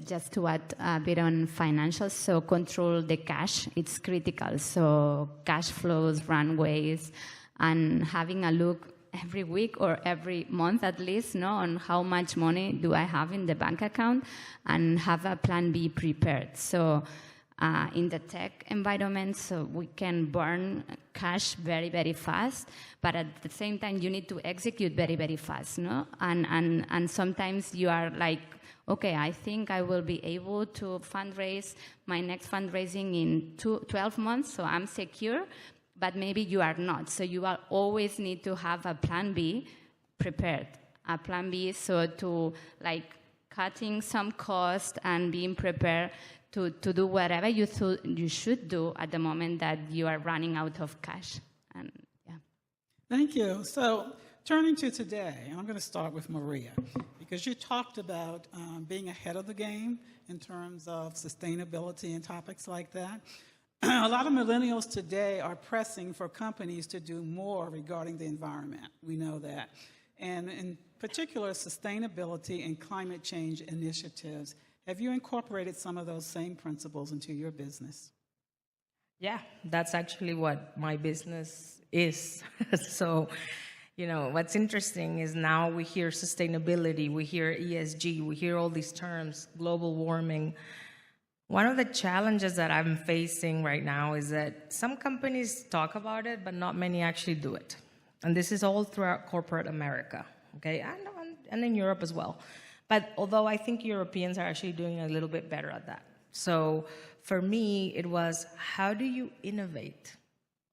Just to add a bit on financials, so control the cash, it's critical. So cash flows, runways, and having a look every week or every month at least, no, on how much money do I have in the bank account, and have a plan B prepared. So in the tech environment, so we can burn cash very, very fast, but at the same time, you need to execute very, very fast, no? And sometimes you are like, okay, I think I will be able to fundraise my next fundraising in 12 months, so I'm secure, but maybe you are not. So you will always need to have a plan B prepared. A plan B, so to like cutting some cost and being prepared to do whatever you thought you should do at the moment that you are running out of cash. And yeah. Thank you. So turning to today, I'm going to start with Maria, because you talked about being ahead of the game in terms of sustainability and topics like that. A lot of millennials today are pressing for companies to do more regarding the environment. We know that. And in particular, sustainability and climate change initiatives. Have you incorporated some of those same principles into your business? Yeah, that's actually what my business is. So, you know, what's interesting is now we hear sustainability, we hear ESG, we hear all these terms, global warming. One of the challenges that I'm facing right now is that some companies talk about it, but not many actually do it. And this is all throughout corporate America, okay, and in Europe as well. But although I think Europeans are actually doing a little bit better at that. So for me, it was, how do you innovate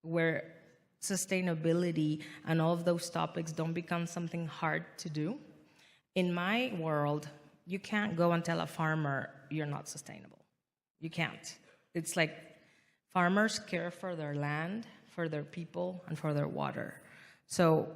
where sustainability and all of those topics don't become something hard to do? In my world, you can't go and tell a farmer you're not sustainable. You can't. It's like farmers care for their land, for their people, and for their water. So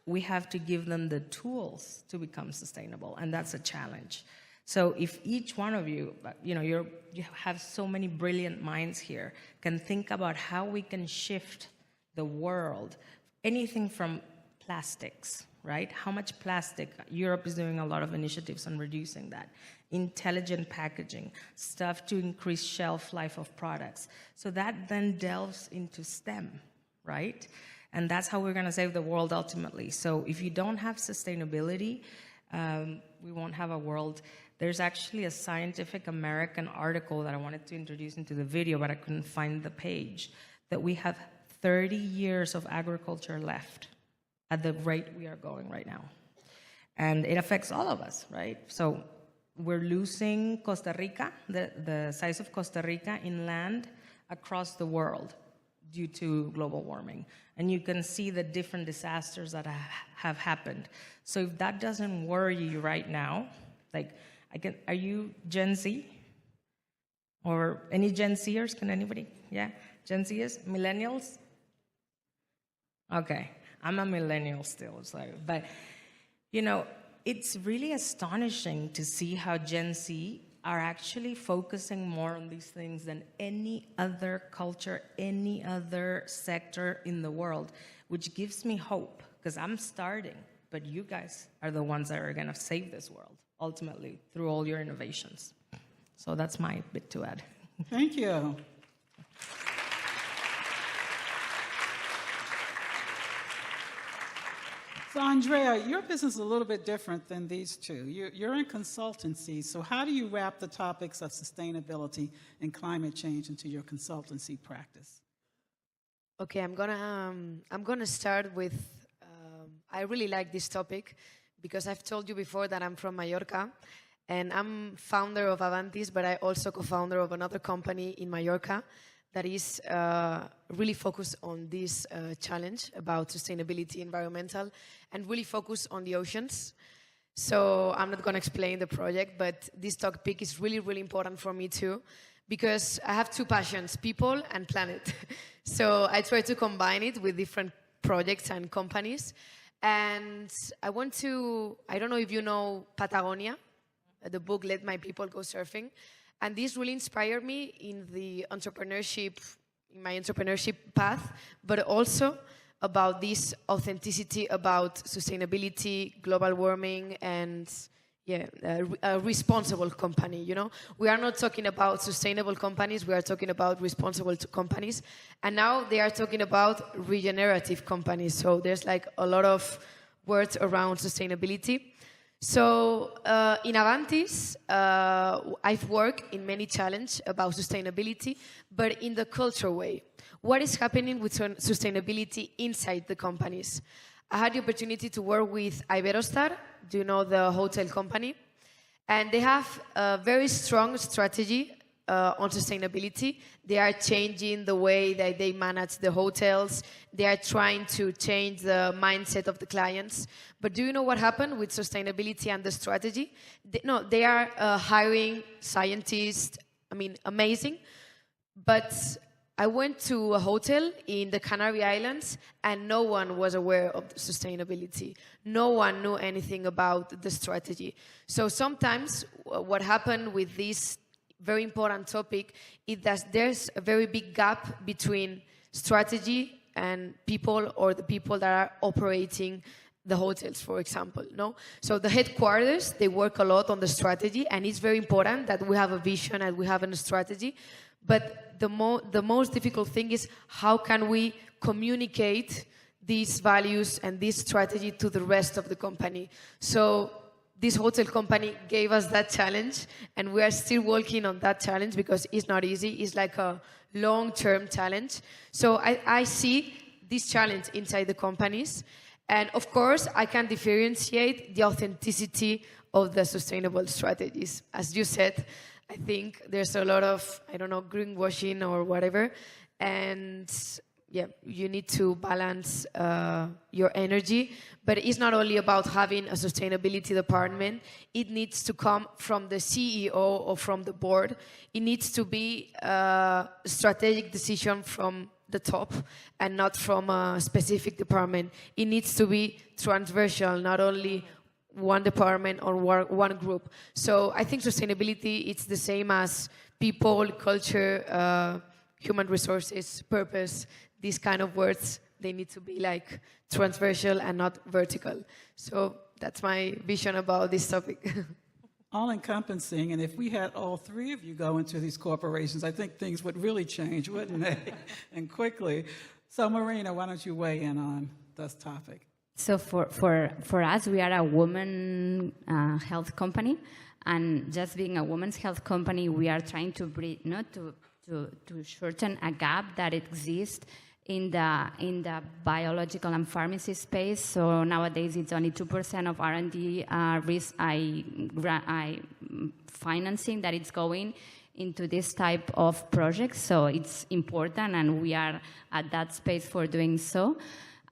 we have to give them the tools to become sustainable, and that's a challenge. So if each one of you, you know, you have so many brilliant minds here, can think about how we can shift the world, anything from plastics, right? How much plastic? Europe is doing a lot of initiatives on reducing that. Intelligent packaging, stuff to increase shelf life of products. So that then delves into STEM, right? And that's how we're going to save the world ultimately. So if you don't have sustainability, we won't have a world. There's actually a Scientific American article that I wanted to introduce into the video, but I couldn't find the page, that we have 30 years of agriculture left at the rate we are going right now. And it affects all of us, right? So we're losing Costa Rica, the size of Costa Rica in land across the world due to global warming. And you can see the different disasters that have happened. So if that doesn't worry you right now, like, are you Gen Z? Or any Gen Zers? Can anybody? Yeah? Gen Zers? Millennials? Okay. I'm a millennial still, so, but, you know, it's really astonishing to see how Gen Z are actually focusing more on these things than any other culture, any other sector in the world, which gives me hope, because I'm starting, but you guys are the ones that are going to save this world, ultimately, through all your innovations. So that's my bit to add. Thank you. So Andrea, your business is a little bit different than these two. You're in consultancy, so how do you wrap the topics of sustainability and climate change into your consultancy practice? Okay, I'm gonna start with. I really like this topic because I've told you before that I'm from Mallorca, and I'm founder of Avantis, but I also co-founder of another company in Mallorca that is really focused on this challenge about sustainability, environmental, and really focused on the oceans. So I'm not going to explain the project, but this topic is really, really important for me too, because I have two passions, people and planet. So I try to combine it with different projects and companies. And I don't know if you know Patagonia, the book Let My People Go Surfing. And this really inspired me in my entrepreneurship path, but also about this authenticity about sustainability, global warming, and a responsible company, you know? We are not talking about sustainable companies, we are talking about responsible companies. And now they are talking about regenerative companies. So there's like a lot of words around sustainability. So in Avantis, I've worked in many challenges about sustainability, but in the cultural way. What is happening with sustainability inside the companies? I had the opportunity to work with Iberostar. Do you know the hotel company? And they have a very strong strategy on sustainability. They are changing the way that they manage the hotels. They are trying to change the mindset of the clients. But do you know what happened with sustainability and the strategy? They are hiring scientists. I mean, amazing. But I went to a hotel in the Canary Islands and no one was aware of the sustainability. No one knew anything about the strategy. So sometimes what happened with this very important topic is that there's a very big gap between strategy and people, or the people that are operating the hotels, for example. No? So the headquarters, they work a lot on the strategy, and it's very important that we have a vision and we have a strategy. But the most difficult thing is how can we communicate these values and this strategy to the rest of the company. So this hotel company gave us that challenge, and we are still working on that challenge because it's not easy. It's like a long-term challenge. So I see this challenge inside the companies. And of course, I can differentiate the authenticity of the sustainable strategies. As you said, I think there's a lot of, I don't know, greenwashing or whatever. And yeah, you need to balance your energy. But it's not only about having a sustainability department. It needs to come from the CEO or from the board. It needs to be a strategic decision from the top and not from a specific department. It needs to be transversal, not only one department or one group. So I think sustainability, it's the same as people, culture, human resources, purpose. These kind of words, they need to be like transversal and not vertical. So that's my vision about this topic. All-encompassing, and if we had all three of you go into these corporations, I think things would really change, wouldn't they? And quickly. So Marina, why don't you weigh in on this topic? So for us, we are a woman health company, and just being a women's health company, we are trying to bridge, to shorten a gap that exists in the biological and pharmacy space. So nowadays, it's only 2% of R&D financing that it's going into this type of projects. So it's important, and we are at that space for doing so.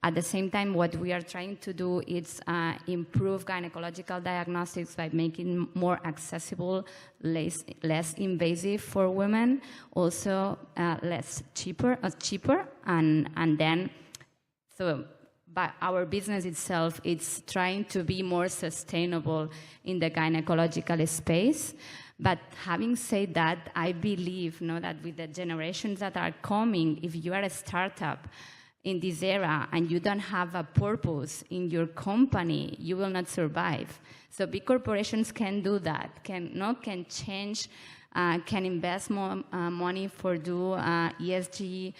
At the same time, what we are trying to do is improve gynecological diagnostics by making more accessible, less invasive for women, also cheaper, and then so by our business itself, it's trying to be more sustainable in the gynecological space. But having said that, I believe that with the generations that are coming, if you are a startup in this era and you don't have a purpose in your company, you will not survive. So big corporations can do that, can change, can invest more money for do ESG,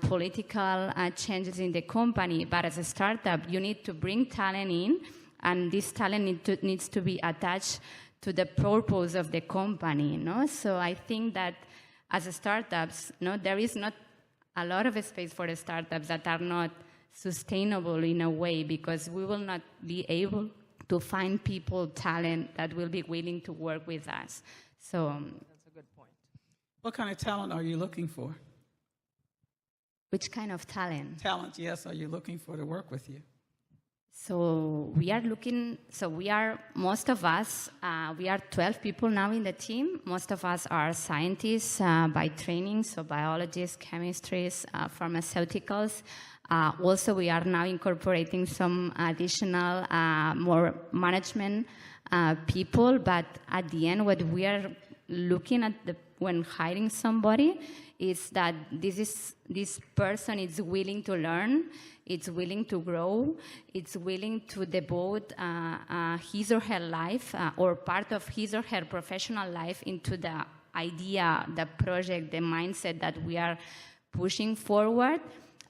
political changes in the company. But as a startup, you need to bring talent in, and this talent needs to be attached to the purpose of the company. So I think that as a startups, there is not a lot of space for the startups that are not sustainable in a way, because we will not be able to find people, talent that will be willing to work with us. So that's a good point. What kind of talent are you looking for? Which kind of talent? Talent, yes, are you looking for to work with you? So most of us, we are 12 people now in the team. Most of us are scientists by training, so biologists, chemists, pharmaceuticals. Also, we are now incorporating some additional, more management people. But at the end, what we are looking at when hiring somebody is that this person is willing to learn, it's willing to grow, it's willing to devote his or her life or part of his or her professional life into the idea, the project, the mindset that we are pushing forward,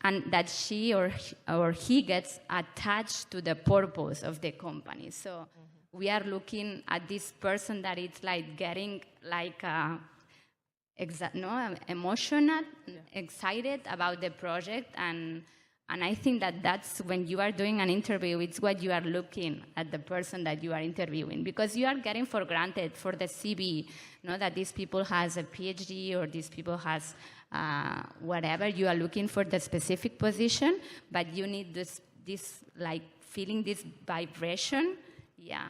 and that she or he gets attached to the purpose of the company. So we are looking at this person that is like getting like emotional, excited about the project, and I think that that's when you are doing an interview, it's what you are looking at the person that you are interviewing, because you are getting for granted for the CV, that these people has a PhD or these people has whatever. You are looking for the specific position, but you need this like feeling this vibration. Yeah.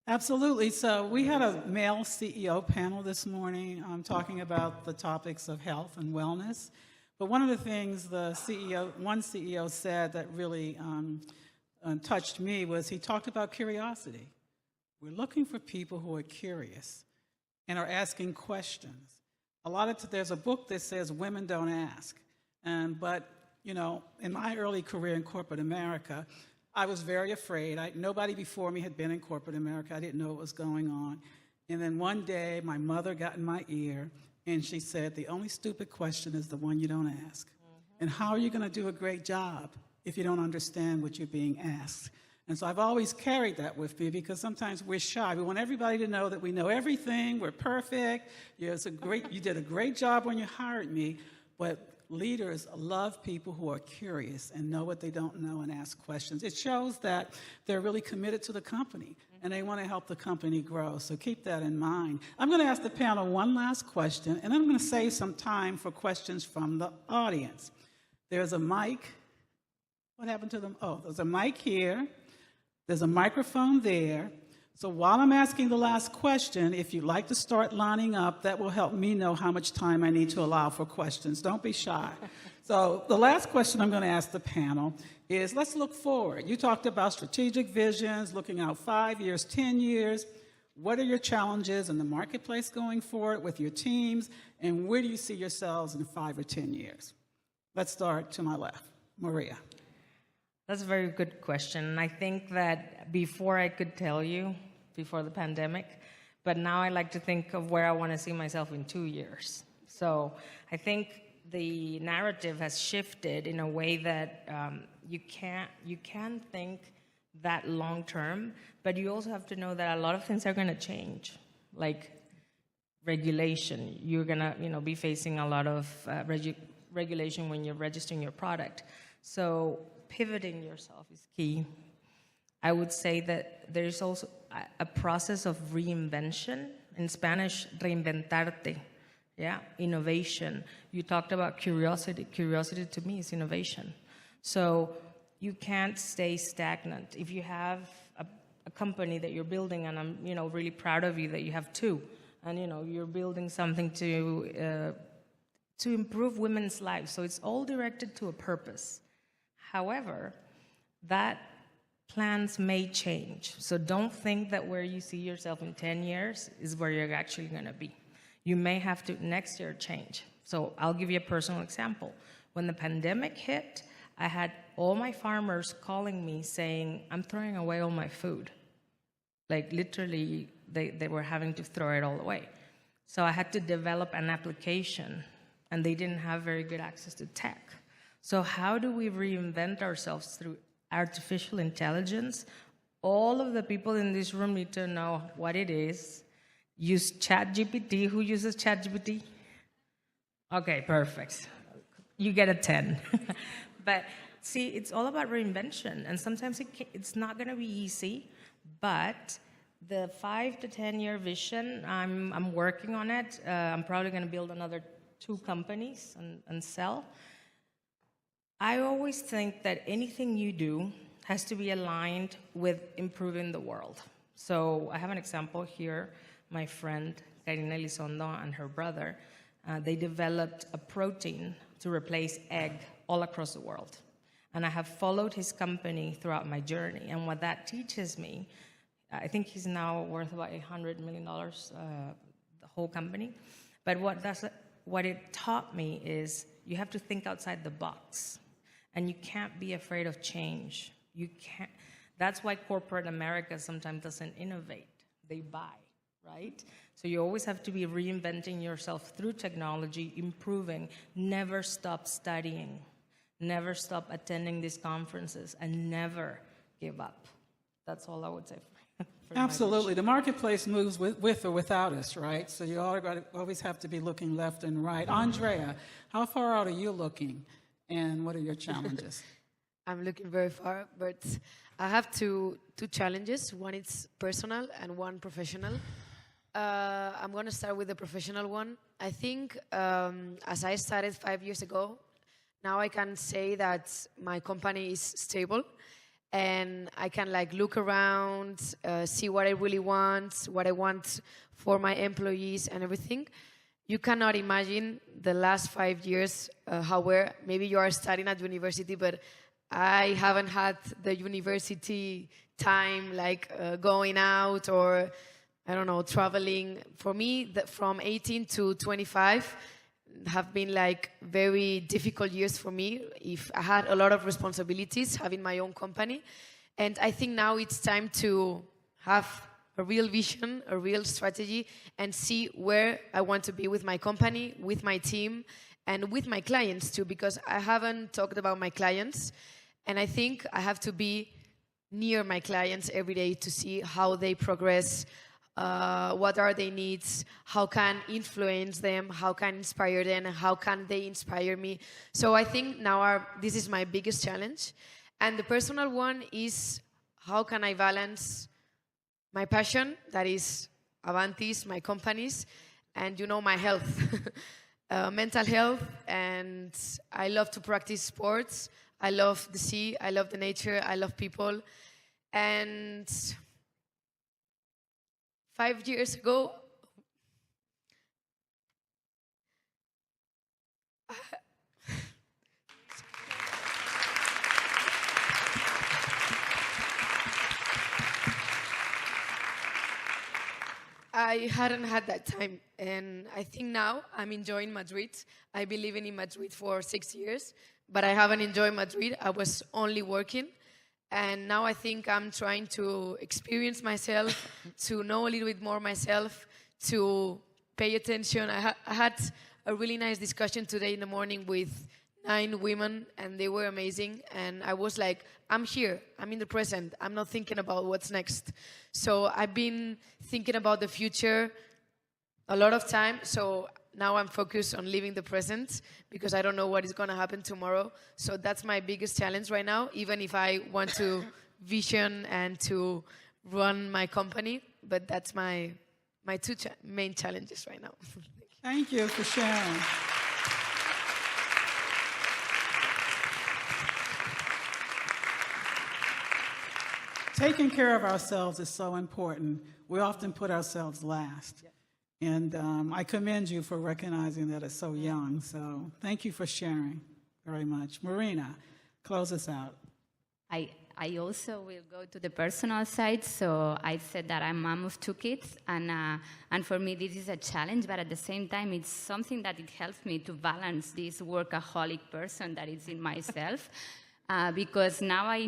Absolutely. So we had a male CEO panel this morning talking about the topics of health and wellness. But one of the things one CEO said that really touched me was he talked about curiosity. We're looking for people who are curious and are asking questions. There's a book that says women don't ask. But in my early career in corporate America, I was very afraid. Nobody before me had been in corporate America. I didn't know what was going on. And then one day, my mother got in my ear, and she said, the only stupid question is the one you don't ask. And how are you going to do a great job if you don't understand what you're being asked? And so I've always carried that with me, because sometimes we're shy. We want everybody to know that we know everything, we're perfect. You did a great job when you hired me, but leaders love people who are curious and know what they don't know and ask questions. It shows that they're really committed to the company and they want to help the company grow. So keep that in mind. I'm going to ask the panel one last question, and then I'm going to save some time for questions from the audience. There's a mic. What happened to them? Oh, there's a mic here. There's a microphone there. So while I'm asking the last question, if you'd like to start lining up, that will help me know how much time I need to allow for questions. Don't be shy. So the last question I'm going to ask the panel is, let's look forward. You talked about strategic visions, looking out 5 years, 10 years. What are your challenges in the marketplace going forward with your teams, and where do you see yourselves in 5 or 10 years? Let's start to my left. Maria. That's a very good question. I think that before I could tell you, before the pandemic, but now I like to think of where I want to see myself in 2 years. So I think the narrative has shifted in a way that you can't think that long term, but you also have to know that a lot of things are going to change, like regulation. You're going to be facing a lot of regulation when you're registering your product. So pivoting yourself is key. I would say that there's also a process of reinvention. In Spanish, reinventarte. Yeah, innovation. You talked about curiosity. Curiosity to me is innovation. So you can't stay stagnant. If you have a company that you're building, and I'm really proud of you that you have two, and you're building something to improve women's lives. So it's all directed to a purpose. However, that plans may change. So don't think that where you see yourself in 10 years is where you're actually going to be. You may have to next year change. So I'll give you a personal example. When the pandemic hit, I had all my farmers calling me saying, I'm throwing away all my food. Like literally, they were having to throw it all away. So I had to develop an application, and they didn't have very good access to tech. So how do we reinvent ourselves through artificial intelligence? All of the people in this room need to know what it is. Use ChatGPT. Who uses ChatGPT? Okay, perfect. You get a 10. But see, it's all about reinvention. And sometimes it's not going to be easy, but the 5 to 10 year vision, I'm working on it. I'm probably going to build another 2 companies and sell. I always think that anything you do has to be aligned with improving the world. So I have an example here. My friend, Karina Elizondo, and her brother, they developed a protein to replace egg all across the world. And I have followed his company throughout my journey. And what that teaches me, I think he's now worth about $800 million, the whole company. But what what it taught me is you have to think outside the box, and you can't be afraid of change. You can't. That's why corporate America sometimes doesn't innovate. They buy, right? So you always have to be reinventing yourself through technology, improving, never stop studying, never stop attending these conferences, and never give up. That's all I would say. For Absolutely. The marketplace moves with or without us, right? So you always have to be looking left and right. Andrea, how far out are you looking, and what are your challenges? I'm looking very far, but I have two challenges. One is personal and one professional. I'm going to start with the professional one. I think as I started 5 years ago, now I can say that my company is stable, and I can look around, see what I really want, what I want for my employees and everything. You cannot imagine the last 5 years maybe you are studying at university, but I haven't had the university time going out or, I don't know, traveling. For me, from 18 to 25 have been very difficult years for me. If I had a lot of responsibilities having my own company. And I think now it's time to have a real vision, a real strategy, and see where I want to be with my company, with my team, and with my clients too, because I haven't talked about my clients. And I think I have to be near my clients every day to see how they progress, what are their needs, how can influence them, how can inspire them, and how can they inspire me. So I think now this is my biggest challenge. And the personal one is how can I balance my passion, that is Avantis, my companies, and my health, mental health. And I love to practice sports. I love the sea, I love the nature, I love people. And 5 years ago, I hadn't had that time. And I think now I'm enjoying Madrid. I've been living in Madrid for 6 years. But I haven't enjoyed Madrid. I was only working. And now I think I'm trying to experience myself, to know a little bit more myself, to pay attention. I had a really nice discussion today in the morning with 9 women, and they were amazing. And I was like, I'm here. I'm in the present. I'm not thinking about what's next. So I've been thinking about the future a lot of time. So now I'm focused on living the present because I don't know what is going to happen tomorrow. So that's my biggest challenge right now, even if I want to vision and to run my company. But that's my two main challenges right now. Thank you for sharing. Taking care of ourselves is so important. We often put ourselves last. And I commend you for recognizing that it's so young. So thank you for sharing very much. Marina, close us out. I also will go to the personal side. So I said that I'm mom of 2 kids, and for me this is a challenge, but at the same time it's something that it helps me to balance this workaholic person that is in myself, because now I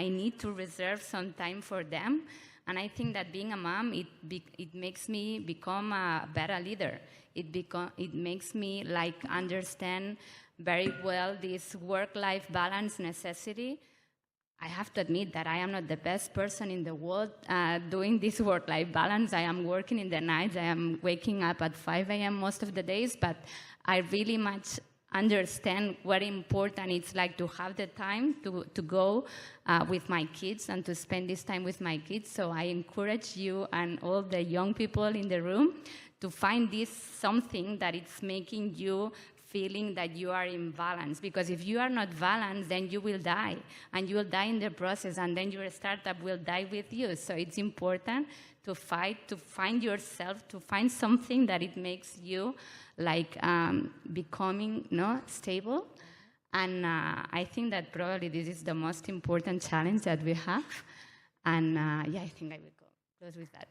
need to reserve some time for them. And I think that being a mom, it makes me become a better leader. It makes me understand very well this work-life balance necessity. I have to admit that I am not the best person in the world doing this work-life balance. I am working in the nights. I am waking up at 5 a.m. most of the days, but I really much understand what important it's like to have the time to go with my kids and to spend this time with my kids. So I encourage you and all the young people in the room to find this something that it's making you feeling that you are in balance. Because if you are not balanced, then you will die. And you will die in the process, and then your startup will die with you. So it's important to fight, to find yourself, to find something that it makes you becoming stable. And I think that probably this is the most important challenge that we have. And I think I will close with that.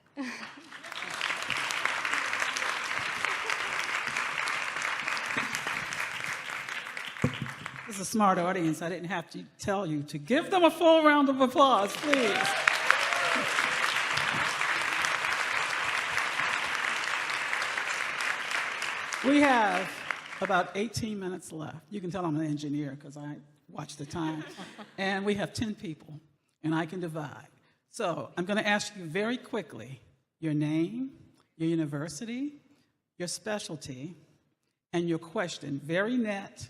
This is a smart audience. I didn't have to tell you to give them a full round of applause, please. We have about 18 minutes left. You can tell I'm an engineer because I watch the time. And we have 10 people, and I can divide. So I'm going to ask you very quickly your name, your university, your specialty, and your question. Very net,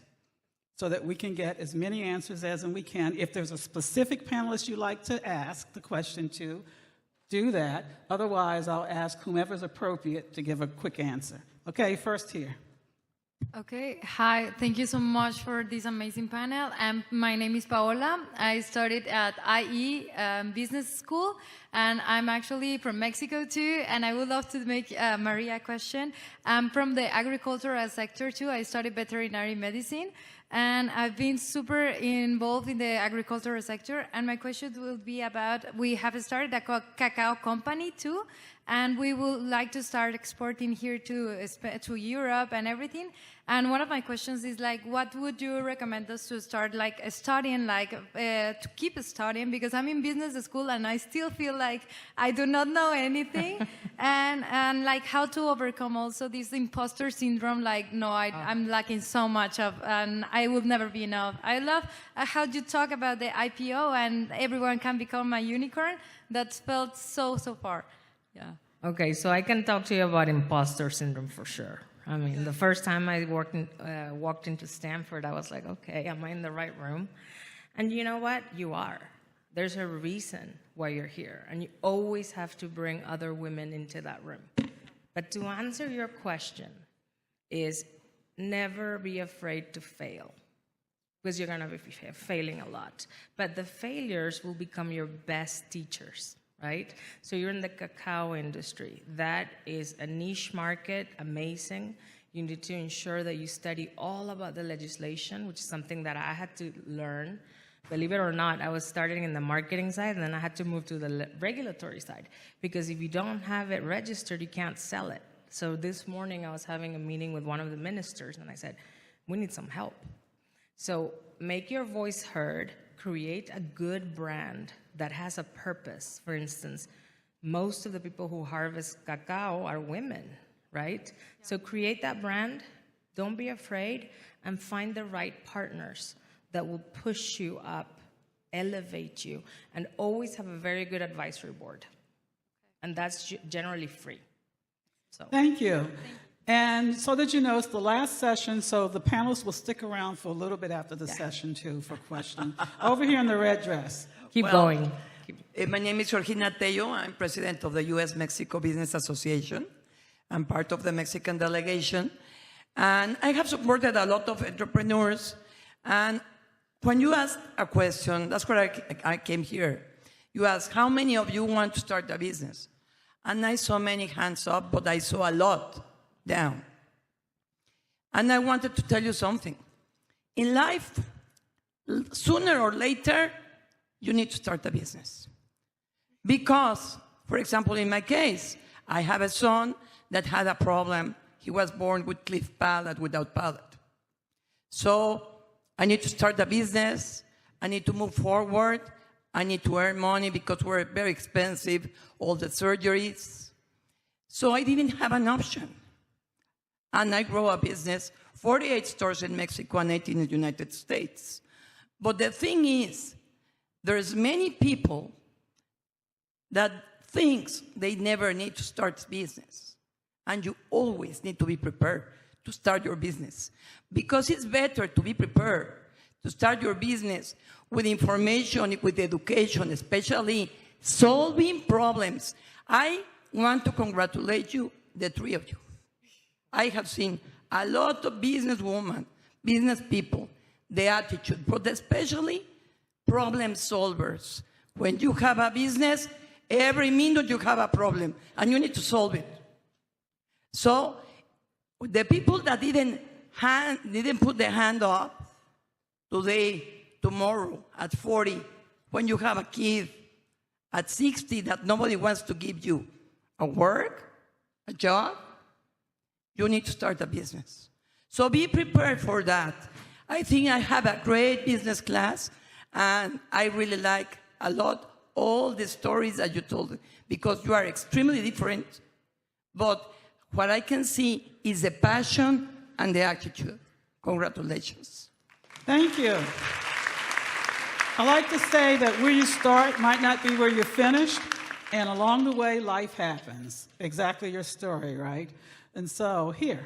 so that we can get as many answers as we can. If there's a specific panelist you'd like to ask the question to, do that. Otherwise, I'll ask whomever's appropriate to give a quick answer. Okay, first here. Okay, hi, thank you so much for this amazing panel. My name is Paola. I studied at IE Business School, and I'm actually from Mexico too, and I would love to make Maria a question. I'm from the agricultural sector too. I studied veterinary medicine, and I've been super involved in the agricultural sector, and my question will be about, we have started a cacao company too, and we would like to start exporting here to Europe and everything. And one of my questions is like, what would you recommend us to start like studying, like to keep studying? Because I'm in business school and I still feel like I do not know anything. and like how to overcome also this imposter syndrome, like, no, I'm lacking so much of, and I will never be enough. I love how you talk about the IPO and everyone can become a unicorn. That's felt so far. Yeah. Okay, so I can talk to you about imposter syndrome for sure. I mean, the first time I walked into Stanford, I was like, okay, am I in the right room? And you know what? You are. There's a reason why you're here, and you always have to bring other women into that room. But to answer your question is never be afraid to fail, because you're going to be failing a lot. But the failures will become your best teachers. Right? So you're in the cacao industry. That is a niche market, amazing. You need to ensure that you study all about the legislation, which is something that I had to learn. Believe it or not, I was starting in the marketing side, and then I had to move to the regulatory side. Because if you don't have it registered, you can't sell it. So this morning I was having a meeting with one of the ministers, and I said, we need some help. So make your voice heard, create a good brand that has a purpose. For instance, most of the people who harvest cacao are women, right? Yeah. So create that brand, don't be afraid, and find the right partners that will push you up, elevate you, and always have a very good advisory board. And that's generally free. So. Thank you. And so that you know, it's the last session, so the panelists will stick around for a little bit after the session, too, for questions. Over here in the red dress. Keep going. My name is Georgina Tello. I'm president of the U.S.-Mexico Business Association. I'm part of the Mexican delegation. And I have supported a lot of entrepreneurs. And when you ask a question, that's where I came here. You ask, how many of you want to start a business? And I saw many hands up, but I saw a lot down. And I wanted to tell you something. In life, sooner or later, you need to start a business. Because, for example, in my case, I have a son that had a problem. He was born with cleft palate, without palate. So I need to start a business. I need to move forward. I need to earn money because we're very expensive, all the surgeries. So I didn't have an option. And I grow a business, 48 stores in Mexico and 8 in the United States. But the thing is, there's many people that thinks they never need to start business. And you always need to be prepared to start your business. Because it's better to be prepared to start your business with information, with education, especially solving problems. I want to congratulate you, the three of you. I have seen a lot of businesswomen, business people, the attitude, but especially problem solvers. When you have a business, every minute you have a problem, and you need to solve it. So the people that didn't put their hand up today, tomorrow, at 40, when you have a kid, at 60 that nobody wants to give you a work, a job, you need to start a business. So be prepared for that. I think I have a great business class, and I really like a lot all the stories that you told, because you are extremely different. But what I can see is the passion and the attitude. Congratulations. Thank you. I like to say that where you start might not be where you finish, and along the way, life happens. Exactly your story, right? And so, here.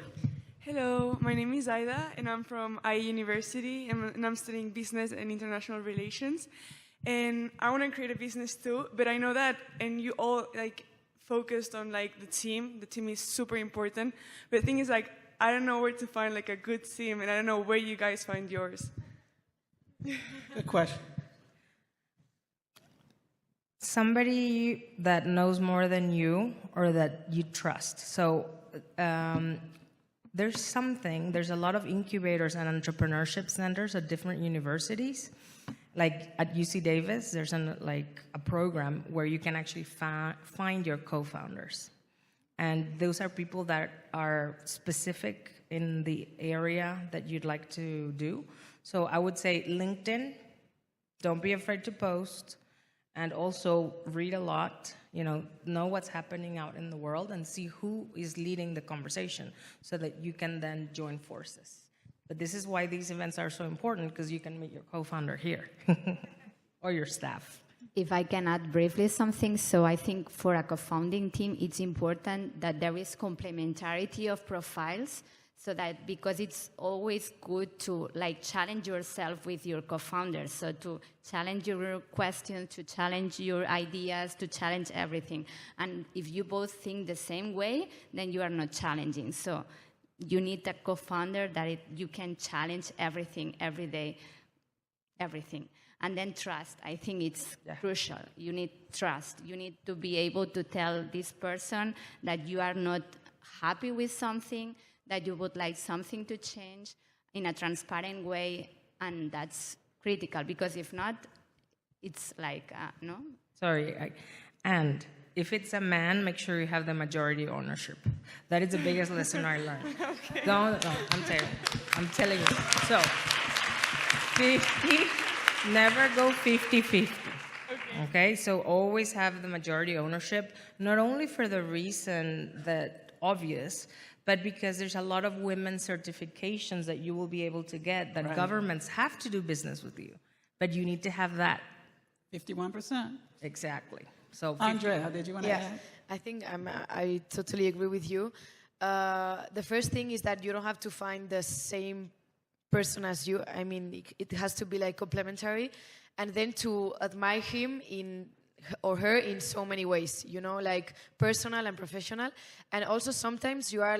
Hello, my name is Aida, and I'm from IE University, and I'm studying business and international relations. And I want to create a business too, but I know that, and you all focused on the team. The team is super important. But the thing is, I don't know where to find a good team, and I don't know where you guys find yours. Good question. Somebody that knows more than you or that you trust. So there's a lot of incubators and entrepreneurship centers at different universities. Like at UC Davis, there's a program where you can actually find your co-founders. And those are people that are specific in the area that you'd like to do. So I would say LinkedIn, don't be afraid to post, and also read a lot, know what's happening out in the world and see who is leading the conversation so that you can then join forces. But this is why these events are so important, because you can meet your co-founder here or your staff. If I can add briefly something, so I think for a co-founding team, it's important that there is complementarity of profiles, so that because it's always good to challenge yourself with your co-founders, so to challenge your questions, to challenge your ideas, to challenge everything. And if you both think the same way, then you are not challenging. So you need a co-founder that you can challenge everything, every day, everything. And then trust, I think it's crucial. You need trust. You need to be able to tell this person that you are not happy with something, that you would like something to change in a transparent way, and that's critical, because if not, it's no? Sorry, and if it's a man, make sure you have the majority ownership. That is the biggest lesson I learned. Okay. I'm telling you. So, 50, never go 50-50. Okay, so always have the majority ownership, not only for the reason that obvious, but because there's a lot of women certifications that you will be able to get that governments have to do business with you. But you need to have that. 51%. Exactly. So, Andrea, did you want to add? I think I totally agree with you. The first thing is that you don't have to find the same person as you. I mean, it has to be complementary. And then to admire him or her in so many ways, personal and professional. And also sometimes you are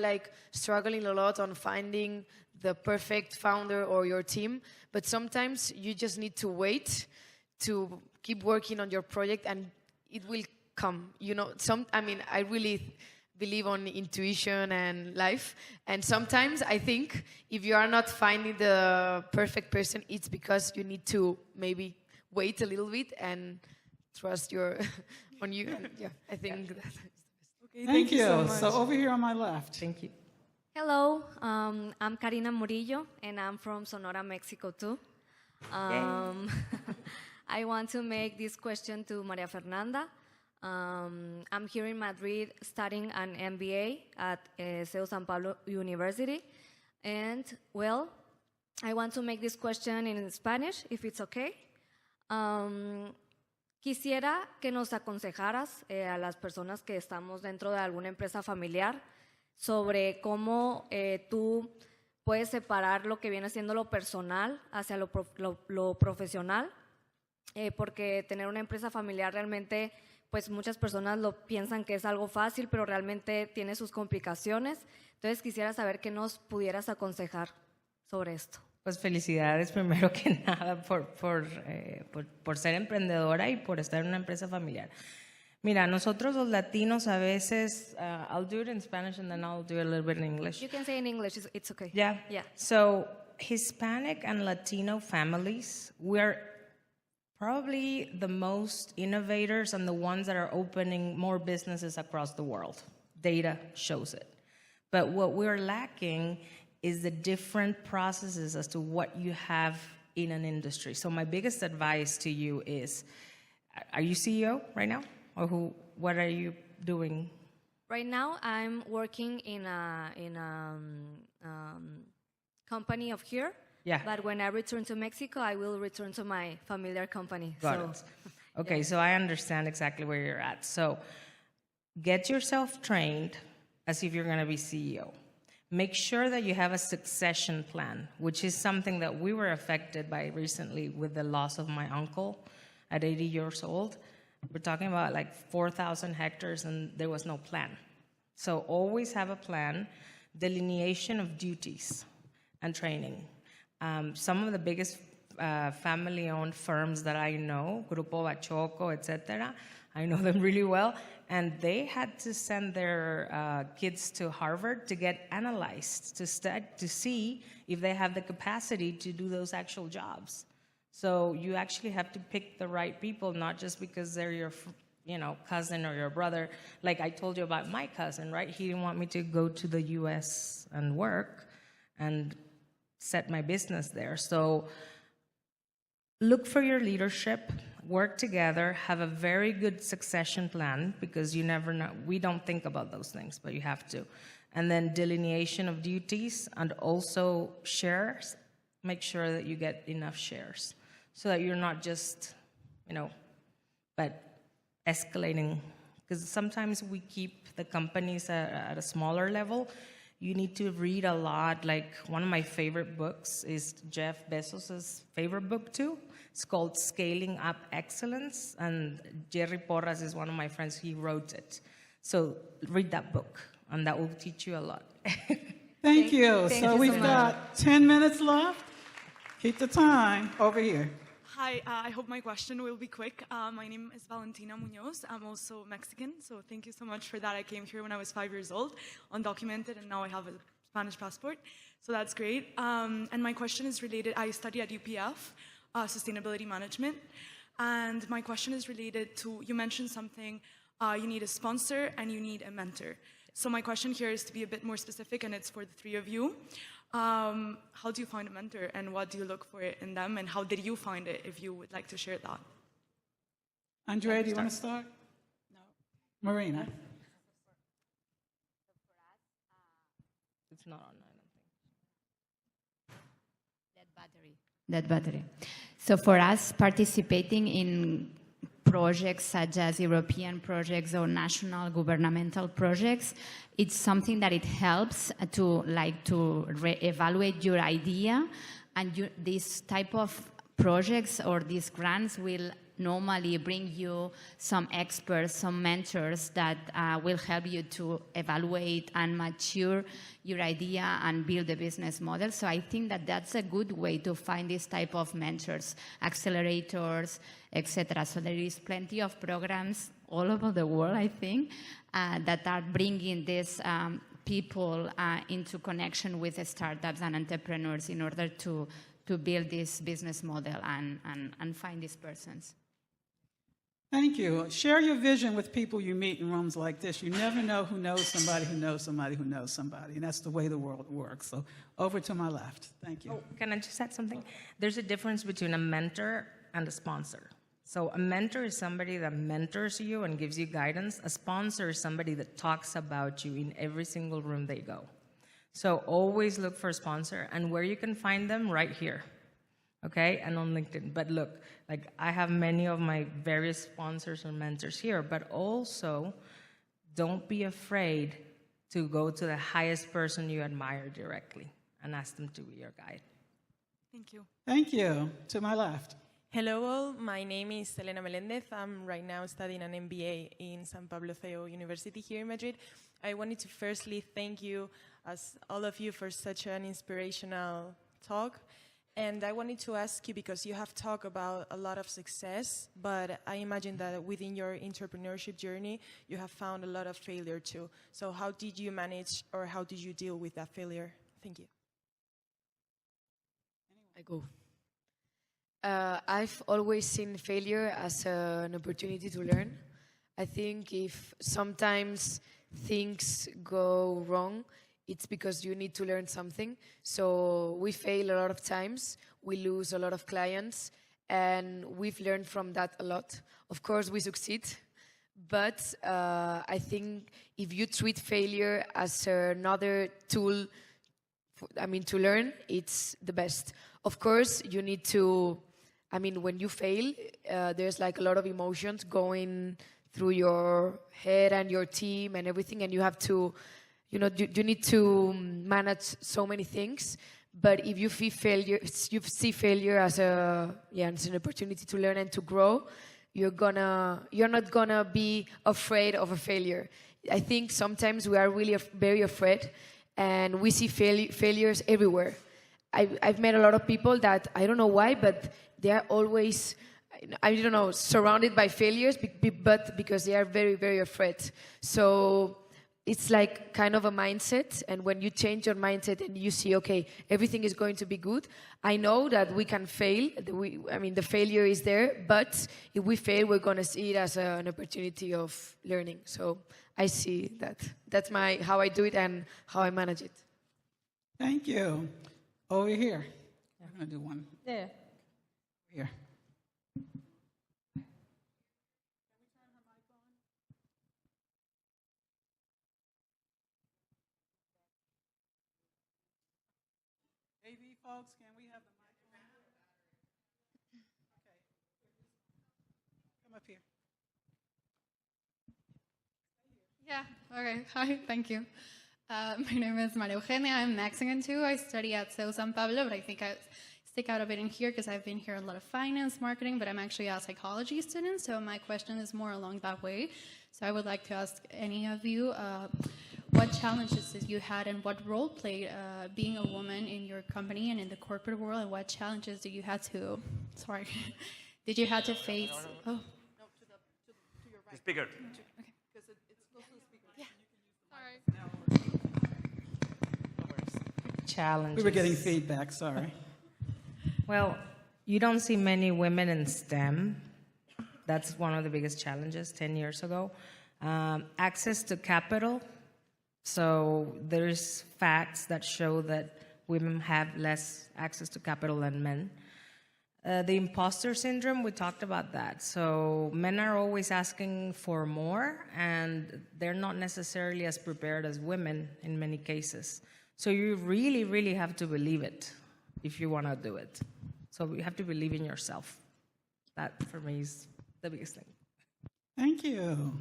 struggling a lot on finding the perfect founder or your team, but sometimes you just need to wait to keep working on your project and it will come. I really believe on intuition and life. And sometimes I think if you are not finding the perfect person, it's because you need to maybe wait a little bit and trust on you. And I think that. Okay, thank you so much. So over here on my left. Thank you. Hello, I'm Karina Murillo, and I'm from Sonora, Mexico too. I want to make this question to Maria Fernanda. I'm here in Madrid studying an MBA at CEU San Pablo University. And, well, I want to make this question in Spanish, if it's okay. Quisiera que nos aconsejaras a las personas que estamos dentro de alguna empresa familiar sobre cómo tú puedes separar lo que viene siendo lo personal hacia lo profesional, porque tener una empresa familiar realmente, pues muchas personas lo piensan que es algo fácil, pero realmente tiene sus complicaciones. Entonces quisiera saber qué nos pudieras aconsejar sobre esto. Pues felicidades primero que nada por ser emprendedora y por estar en una empresa familiar. Mira, nosotros los latinos a veces, I'll do it in Spanish and then I'll do it a little bit in English. You can say in English, it's okay. Yeah. Yeah. So Hispanic and Latino families, we're probably the most innovators and the ones that are opening more businesses across the world. Data shows it. But what we're lacking is the different processes as to what you have in an industry. So my biggest advice to you is, are you CEO right now? Or what are you doing? Right now, I'm working in a company of here. Yeah. But when I return to Mexico, I will return to my familiar company. Got it. Okay, so I understand exactly where you're at. So get yourself trained as if you're going to be CEO. Make sure that you have a succession plan, which is something that we were affected by recently with the loss of my uncle at 80 years old. We're talking about like 4,000 hectares and there was no plan. So always have a plan, delineation of duties and training. Some of the biggest family-owned firms that I know, Grupo Bachoco, etc., I know them really well, and they had to send their kids to Harvard to get analyzed, to see if they have the capacity to do those actual jobs. So you actually have to pick the right people, not just because they're your cousin or your brother. Like I told you about my cousin, right? He didn't want me to go to the US and work and set my business there. So look for your leadership, work together, have a very good succession plan, because you never know. We don't think about those things, but you have to. And then delineation of duties, and also shares. Make sure that you get enough shares so that you're not just, but escalating. Because sometimes we keep the companies at a smaller level. You need to read a lot. Like one of my favorite books is Jeff Bezos' favorite book too. It's called Scaling Up Excellence, and Jerry Porras is one of my friends. He wrote it. So read that book, and that will teach you a lot. Thank you. Thank So you we've so got 10 minutes left. Keep the time over here. Hi, I hope my question will be quick. My name is Valentina Munoz. I'm also Mexican, so thank you so much for that. I came here when I was 5 years old, undocumented, and now I have a Spanish passport, so that's great. And my question is related. I study at UPF, sustainability management, and my question is related to, you mentioned something, you need a sponsor and you need a mentor. So my question here is to be a bit more specific, and it's for the three of you. How do you find a mentor, and what do you look for in them, and how did you find it, if you would like to share that? Andrea, do you want to start? No. Marina. It's not on, I don't think. That battery. So for us, participating in projects such as European projects or national governmental projects, it's something that it helps to evaluate your idea, and this type of projects or these grants will normally bring you some experts, some mentors that will help you to evaluate and mature your idea and build a business model. So I think that that's a good way to find this type of mentors, accelerators, etc. So there is plenty of programs all over the world, I think, that are bringing these people into connection with startups and entrepreneurs in order to build this business model and find these persons. Thank you. Share your vision with people you meet in rooms like this. You never know who knows somebody who knows somebody who knows somebody, and that's the way the world works. So over to my left. Thank you. Oh, can I just add something? There's a difference between a mentor and a sponsor. So a mentor is somebody that mentors you and gives you guidance. A sponsor is somebody that talks about you in every single room they go. So always look for a sponsor, and where you can find them, right here. Okay, and on LinkedIn. But look, like I have many of my various sponsors or mentors here, but also don't be afraid to go to the highest person you admire directly and ask them to be your guide. Thank you. Thank you. To my left. Hello all, my name is Elena Melendez. I'm right now studying an MBA in San Pablo CEU University here in Madrid. I wanted to firstly thank you, as all of you, for such an inspirational talk. And I wanted to ask you, because you have talked about a lot of success, but I imagine that within your entrepreneurship journey, you have found a lot of failure too. So how did you manage, or how did you deal with that failure? Thank you. I go. I've always seen failure as an opportunity to learn. I think if sometimes things go wrong, it's because you need to learn something. So we fail a lot of times, we lose a lot of clients, and we've learned from that a lot. Of course, we succeed, but I think if you treat failure as another tool, to learn, it's the best. Of course, you need to, when you fail, there's like a lot of emotions going through your head and your team and everything, and you have to, you need to manage so many things. But if you see failure as as an opportunity to learn and to grow, you're not gonna be afraid of a failure. I think sometimes we are really very afraid, and we see failures everywhere. I've met a lot of people that, I don't know why, but they are always, surrounded by failures, but because they are very, very afraid. So it's like kind of a mindset, and when you change your mindset and you see, okay, everything is going to be good, I know that we can fail. The failure is there, but if we fail, we're going to see it as an opportunity of learning. So I see that. That's how I do it and how I manage it. Thank you. Over here. I'm going to do one. Yeah. Here. AV folks, can we have the mic on? Okay. Come up here. Yeah, okay. Hi, thank you. My name is Maria Eugenia. I'm Mexican too. I study at CEU San Pablo, but I think I stick out a bit in here because I've been here a lot of finance, marketing, but I'm actually a psychology student, so my question is more along that way. So I would like to ask any of you what challenges did you had and what role played being a woman in your company and in the corporate world, and what challenges did you have to, did you have to face? Oh. No, to your right. The speaker. Okay. Because it's close to the speaker. Yeah. Sorry. Challenges. We were getting feedback, sorry. Well, you don't see many women in STEM. That's one of the biggest challenges 10 years ago. Access to capital. So there's facts that show that women have less access to capital than men. The imposter syndrome, we talked about that. So men are always asking for more, and they're not necessarily as prepared as women in many cases. So you really, really have to believe it if you want to do it. So you have to believe in yourself. That, for me, is the biggest thing. Thank you.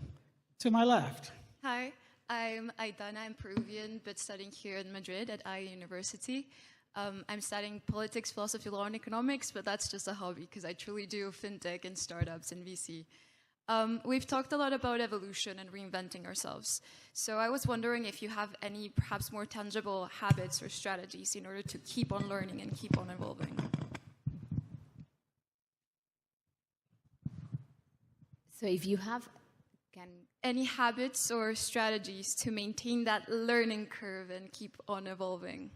To my left. Hi, I'm Aitana. I'm Peruvian, but studying here in Madrid at IE University. I'm studying politics, philosophy, law, and economics, but that's just a hobby because I truly do fintech and startups and VC. We've talked a lot about evolution and reinventing ourselves. So I was wondering if you have any perhaps more tangible habits or strategies in order to keep on learning and keep on evolving. So if you have any habits or strategies to maintain that learning curve and keep on evolving?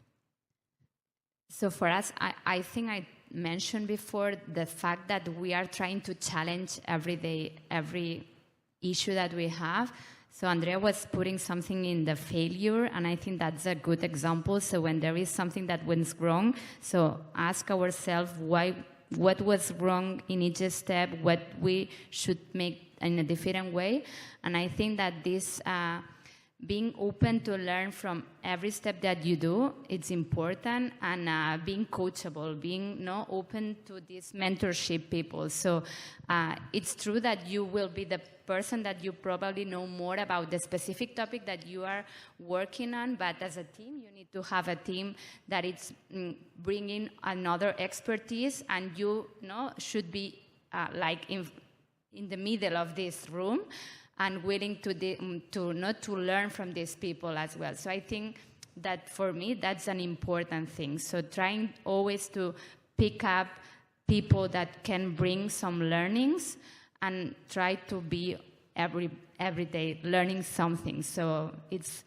So for us, I think I mentioned before the fact that we are trying to challenge every day, every issue that we have. So Andrea was putting something in the failure, and I think that's a good example. So when there is something that went wrong, so ask ourselves what was wrong in each step, what we should make in a different way. And I think that this being open to learn from every step that you do, it's important, and being coachable, being open to these mentorship people. So it's true that you will be the person that you probably know more about the specific topic that you are working on, but as a team, you need to have a team that is bringing another expertise, and you should be like in the middle of this room, and willing to learn from these people as well. So I think that for me, that's an important thing. So trying always to pick up people that can bring some learnings and try to be every day learning something. So it's,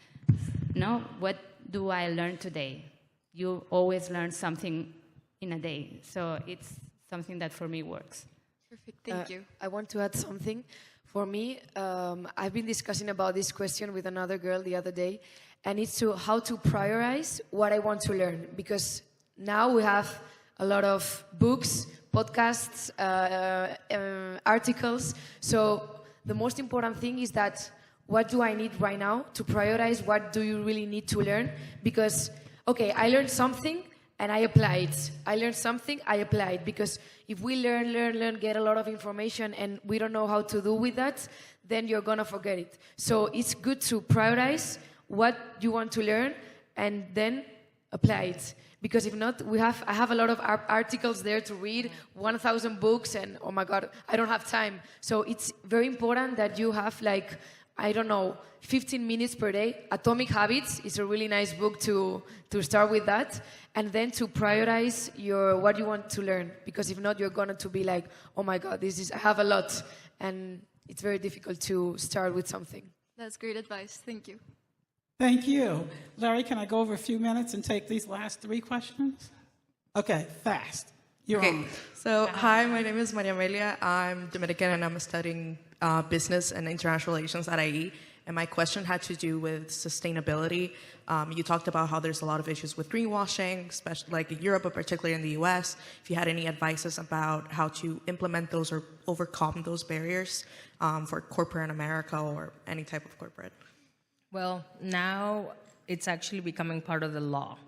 what do I learn today? You always learn something in a day. So it's something that for me works. Perfect, thank you. I want to add something. For me, I've been discussing about this question with another girl the other day, and it's to how to prioritize what I want to learn, because now we have a lot of books, podcasts, articles. So the most important thing is that what do I need right now to prioritize? What do you really need to learn? Because, okay, I learned something and I apply it. I learned something, I apply it. Because if we learn, get a lot of information and we don't know how to do with that, then you're gonna forget it. So it's good to prioritize what you want to learn and then apply it. Because if not, I have a lot of articles there to read, 1,000 books, and oh my God, I don't have time. So it's very important that you have 15 minutes per day. Atomic Habits is a really nice book to start with that. And then to prioritize what you want to learn. Because if not, you're going to be like, oh my God, I have a lot. And it's very difficult to start with something. That's great advice. Thank you. Thank you. Larry, can I go over a few minutes and take these last 3 questions? Okay, fast. You're on. So, hi, my name is Maria Amelia. I'm Dominican and I'm studying business and international relations at IE. And my question had to do with sustainability. You talked about how there's a lot of issues with greenwashing, especially like in Europe, but particularly in the US. If you had any advices about how to implement those or overcome those barriers for corporate America or any type of corporate. Well, now it's actually becoming part of the law.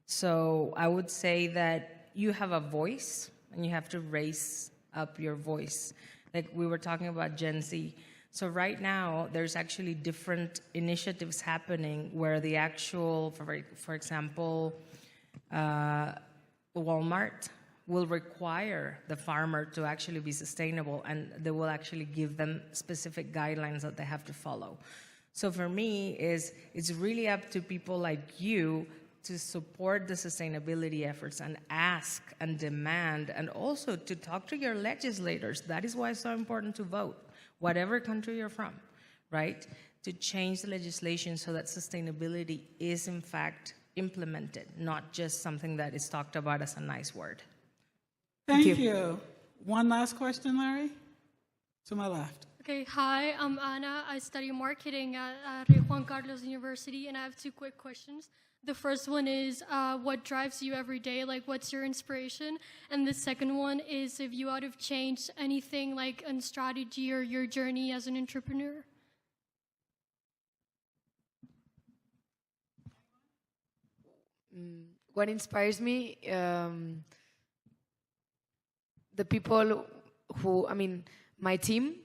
So I would say that you have a voice and you have to raise up your voice. Like we were talking about Gen Z. So right now, there's actually different initiatives happening where the actual, for example, Walmart will require the farmer to actually be sustainable, and they will actually give them specific guidelines that they have to follow. So for me, it's really up to people like you to support the sustainability efforts and ask and demand, and also to talk to your legislators. That is why it's so important to vote, whatever country you're from, right? To change the legislation so that sustainability is in fact implemented, not just something that is talked about as a nice word. Thank you. One last question, Larry, to my left. Okay, hi, I'm Ana. I study marketing at Rey Juan Carlos University, and I have 2 quick questions. The first one is, what drives you every day? Like, what's your inspiration? And the second one is, if you would have changed anything, like in strategy or your journey as an entrepreneur? What inspires me? The people my team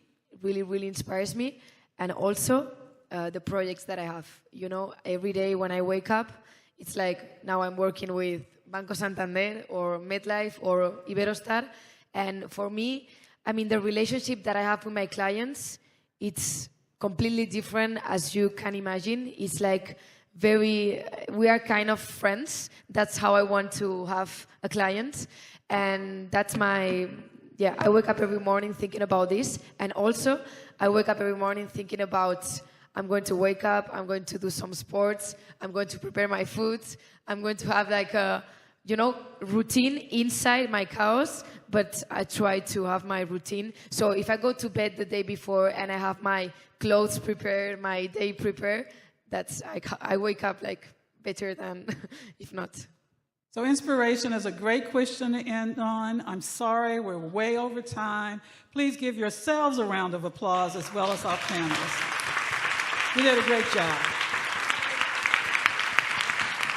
really, really inspires me. And also the projects that I have. You know, every day when I wake up, it's like now I'm working with Banco Santander or MetLife or Iberostar. And for me, the relationship that I have with my clients, it's completely different as you can imagine. It's like we are kind of friends. That's how I want to have a client. And that's I wake up every morning thinking about this. And also, I wake up every morning thinking about, I'm going to wake up, I'm going to do some sports, I'm going to prepare my food, I'm going to have like a, routine inside my house, but I try to have my routine. So if I go to bed the day before and I have my clothes prepared, my day prepared, I wake up like better than if not. So inspiration is a great question to end on. I'm sorry, we're way over time. Please give yourselves a round of applause as well as our panelists. You did a great job.